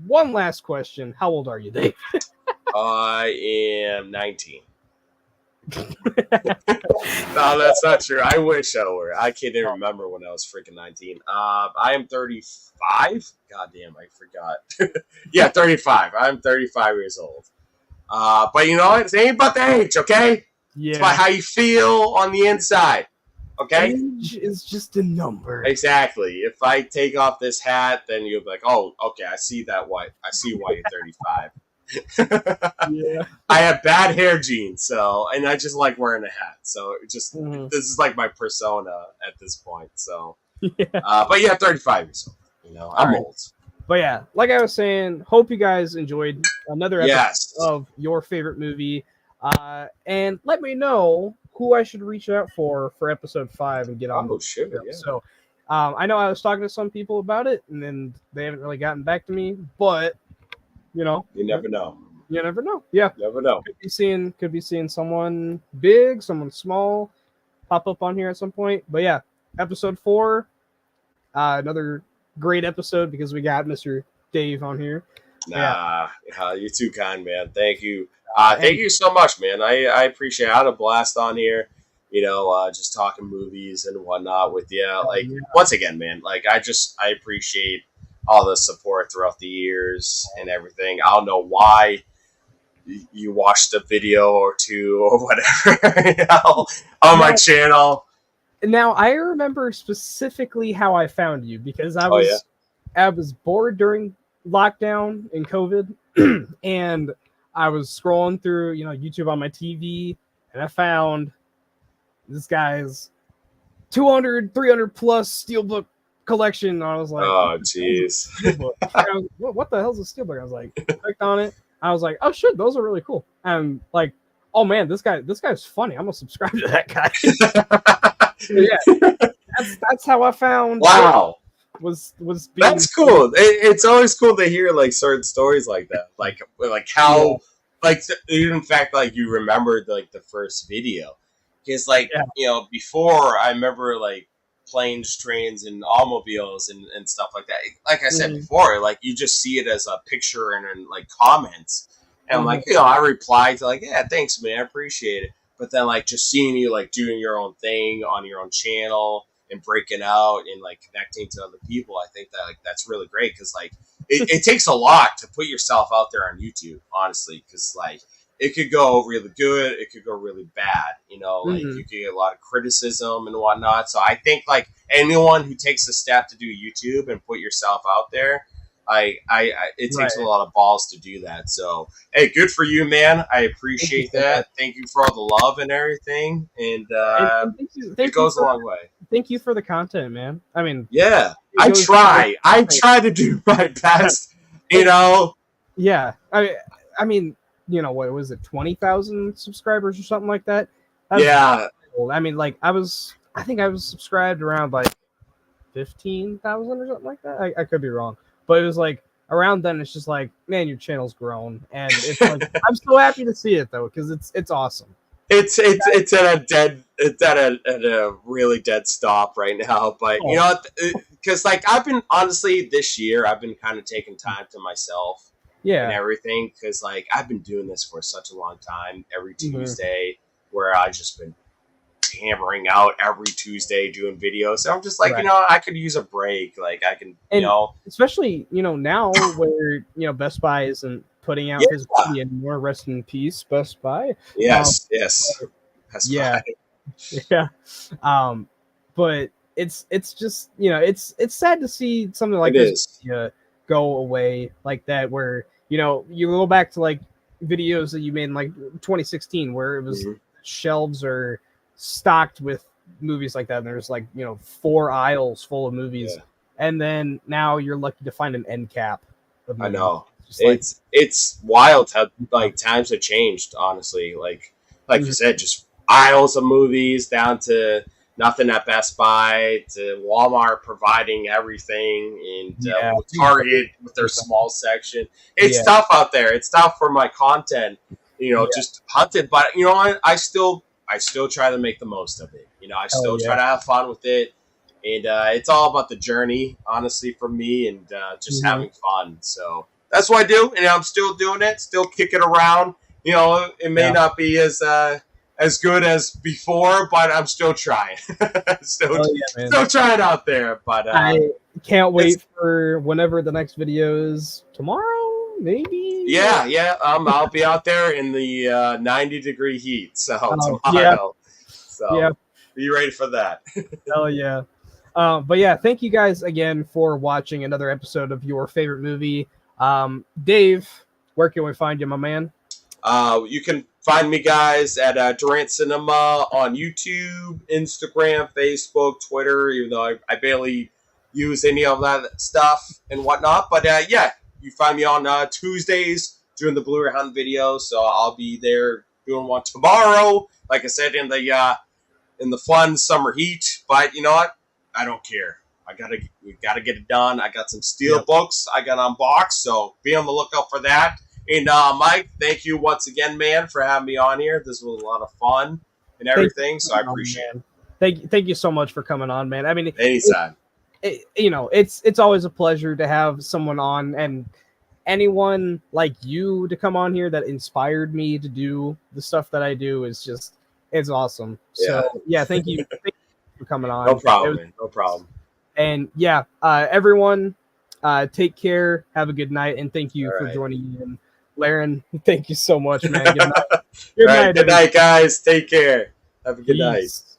S1: One last question: how old are you, Dave?
S2: I am 19. No, that's not true. I wish I were. I can't even remember when I was freaking 19. I am 35. God damn, I forgot. Yeah, 35. I'm 35 years old. But you know what? It ain't about the age, okay?
S1: Yeah.
S2: It's about how you feel on the inside. Okay?
S1: Age is just a number.
S2: Exactly. If I take off this hat, then you'll be like, oh, okay, I see why you're 35.
S1: Yeah.
S2: I have bad hair genes, and I just like wearing a hat. So this is like my persona at this point. So,
S1: Yeah.
S2: but yeah, 35 years old. I'm old.
S1: But yeah, like I was saying, hope you guys enjoyed another episode of your favorite movie. And let me know who I should reach out for episode 5 and get on.
S2: Oh, sure. Yeah.
S1: So I know I was talking to some people about it, and then they haven't really gotten back to me. But you
S2: never know.
S1: You never know. Yeah,
S2: never know.
S1: Could be seeing someone big, someone small pop up on here at some point. But yeah, episode 4, another great episode because we got Mr. Dave on here.
S2: You're too kind, man. Thank you. Thank you so much, man. I appreciate it. I had a blast on here, just talking movies and whatnot with you. Once again, man, I appreciate all the support throughout the years and everything. I don't know why you watched a video or two or whatever on my channel.
S1: Now I remember specifically how I found you because I was bored during lockdown and COVID, and I was scrolling through YouTube on my TV, and I found this guy's 200, 300 plus steelbook collection. And I was like,
S2: oh jeez,
S1: what the hell's a steelbook? I was like, clicked on it. I was like, oh shit, those are really cool. And like, oh man, this guy's funny. I'm gonna subscribe to that guy. Yeah, that's how I found.
S2: Wow,
S1: that's
S2: cool. It's always cool to hear certain stories like that, like how in fact you remembered the first video, because before I remember planes, trains, and automobiles and stuff like that. Like I said before, you just see it as a picture and comments, and I replied to yeah, thanks man, I appreciate it. But then just seeing you doing your own thing on your own channel and breaking out and connecting to other people, I think that that's really great because it takes a lot to put yourself out there on YouTube, honestly, because it could go really good, it could go really bad, you could get a lot of criticism and whatnot. So I think anyone who takes the step to do YouTube and put yourself out there, it takes a lot of balls to do that. So hey, good for you, man. I appreciate that. Thank you for all the love and everything, and it goes a long way.
S1: Thank you for the content, man. I mean,
S2: yeah, I try to do my best.
S1: Yeah, I mean, what was it, 20,000 subscribers or something like that?
S2: Yeah.
S1: I mean, I think I was subscribed around 15,000 or something like that. I could be wrong, but it was around then. It's just man, your channel's grown, and it's I'm so happy to see it though because it's awesome. It's
S2: at a really dead stop right now, but because I've been honestly this year I've been kind of taking time to myself.
S1: Yeah,
S2: and everything because I've been doing this for such a long time. Every Tuesday, where I just been hammering out every Tuesday doing videos. So I'm just I could use a break. I can,
S1: especially now where Best Buy isn't putting out his media anymore. Rest in peace, Best Buy.
S2: Yes.
S1: Best Buy. Yeah. But it's just it's sad to see something like this go away like that, where you go back to videos that you made in 2016 where it was shelves are stocked with movies like that, and there's 4 aisles full of movies, and then now you're lucky to find an end cap of movies.
S2: I know it's wild how times have changed, honestly. You said, just aisles of movies down to nothing at Best Buy, to Walmart providing everything, and Target with their small section. It's tough out there. It's tough for my content, just hunted. But I still try to make the most of it. I still try to have fun with it, and it's all about the journey, honestly, for me, and just having fun. So that's what I do, and I'm still doing it, still kicking around. It may not be as good as before, but I'm still trying. still trying out there. But
S1: I can't wait for whenever the next video is. Tomorrow, maybe.
S2: Yeah. I'll be out there in the 90-degree heat. So tomorrow. So Be ready for that.
S1: Hell yeah. But yeah, thank you guys again for watching another episode of Your Favorite Movie. Dave, where can we find you, my man?
S2: You can find me, guys, at Durant Cinema on YouTube, Instagram, Facebook, Twitter, even though I barely use any of that stuff and whatnot. But yeah, you find me on Tuesdays doing the Blu-ray Hunt videos, so I'll be there doing one tomorrow. Like I said, in the fun summer heat. But you know what? I don't care. We gotta get it done. I got some steel books I got unboxed, so be on the lookout for that. And Mike, thank you once again, man, for having me on here. This was a lot of fun and everything, so I appreciate it.
S1: Thank you so much for coming on, man. I mean,
S2: anytime.
S1: It's always a pleasure to have someone on, and anyone like you to come on here that inspired me to do the stuff that I do is just, it's awesome. So yeah, thank you for coming on.
S2: No problem, man. No problem.
S1: And yeah, everyone, take care, have a good night, and thank you for joining me. And Laren, thank you so much, man. Good night.
S2: Good night, guys. Take care. Have a good night. Peace.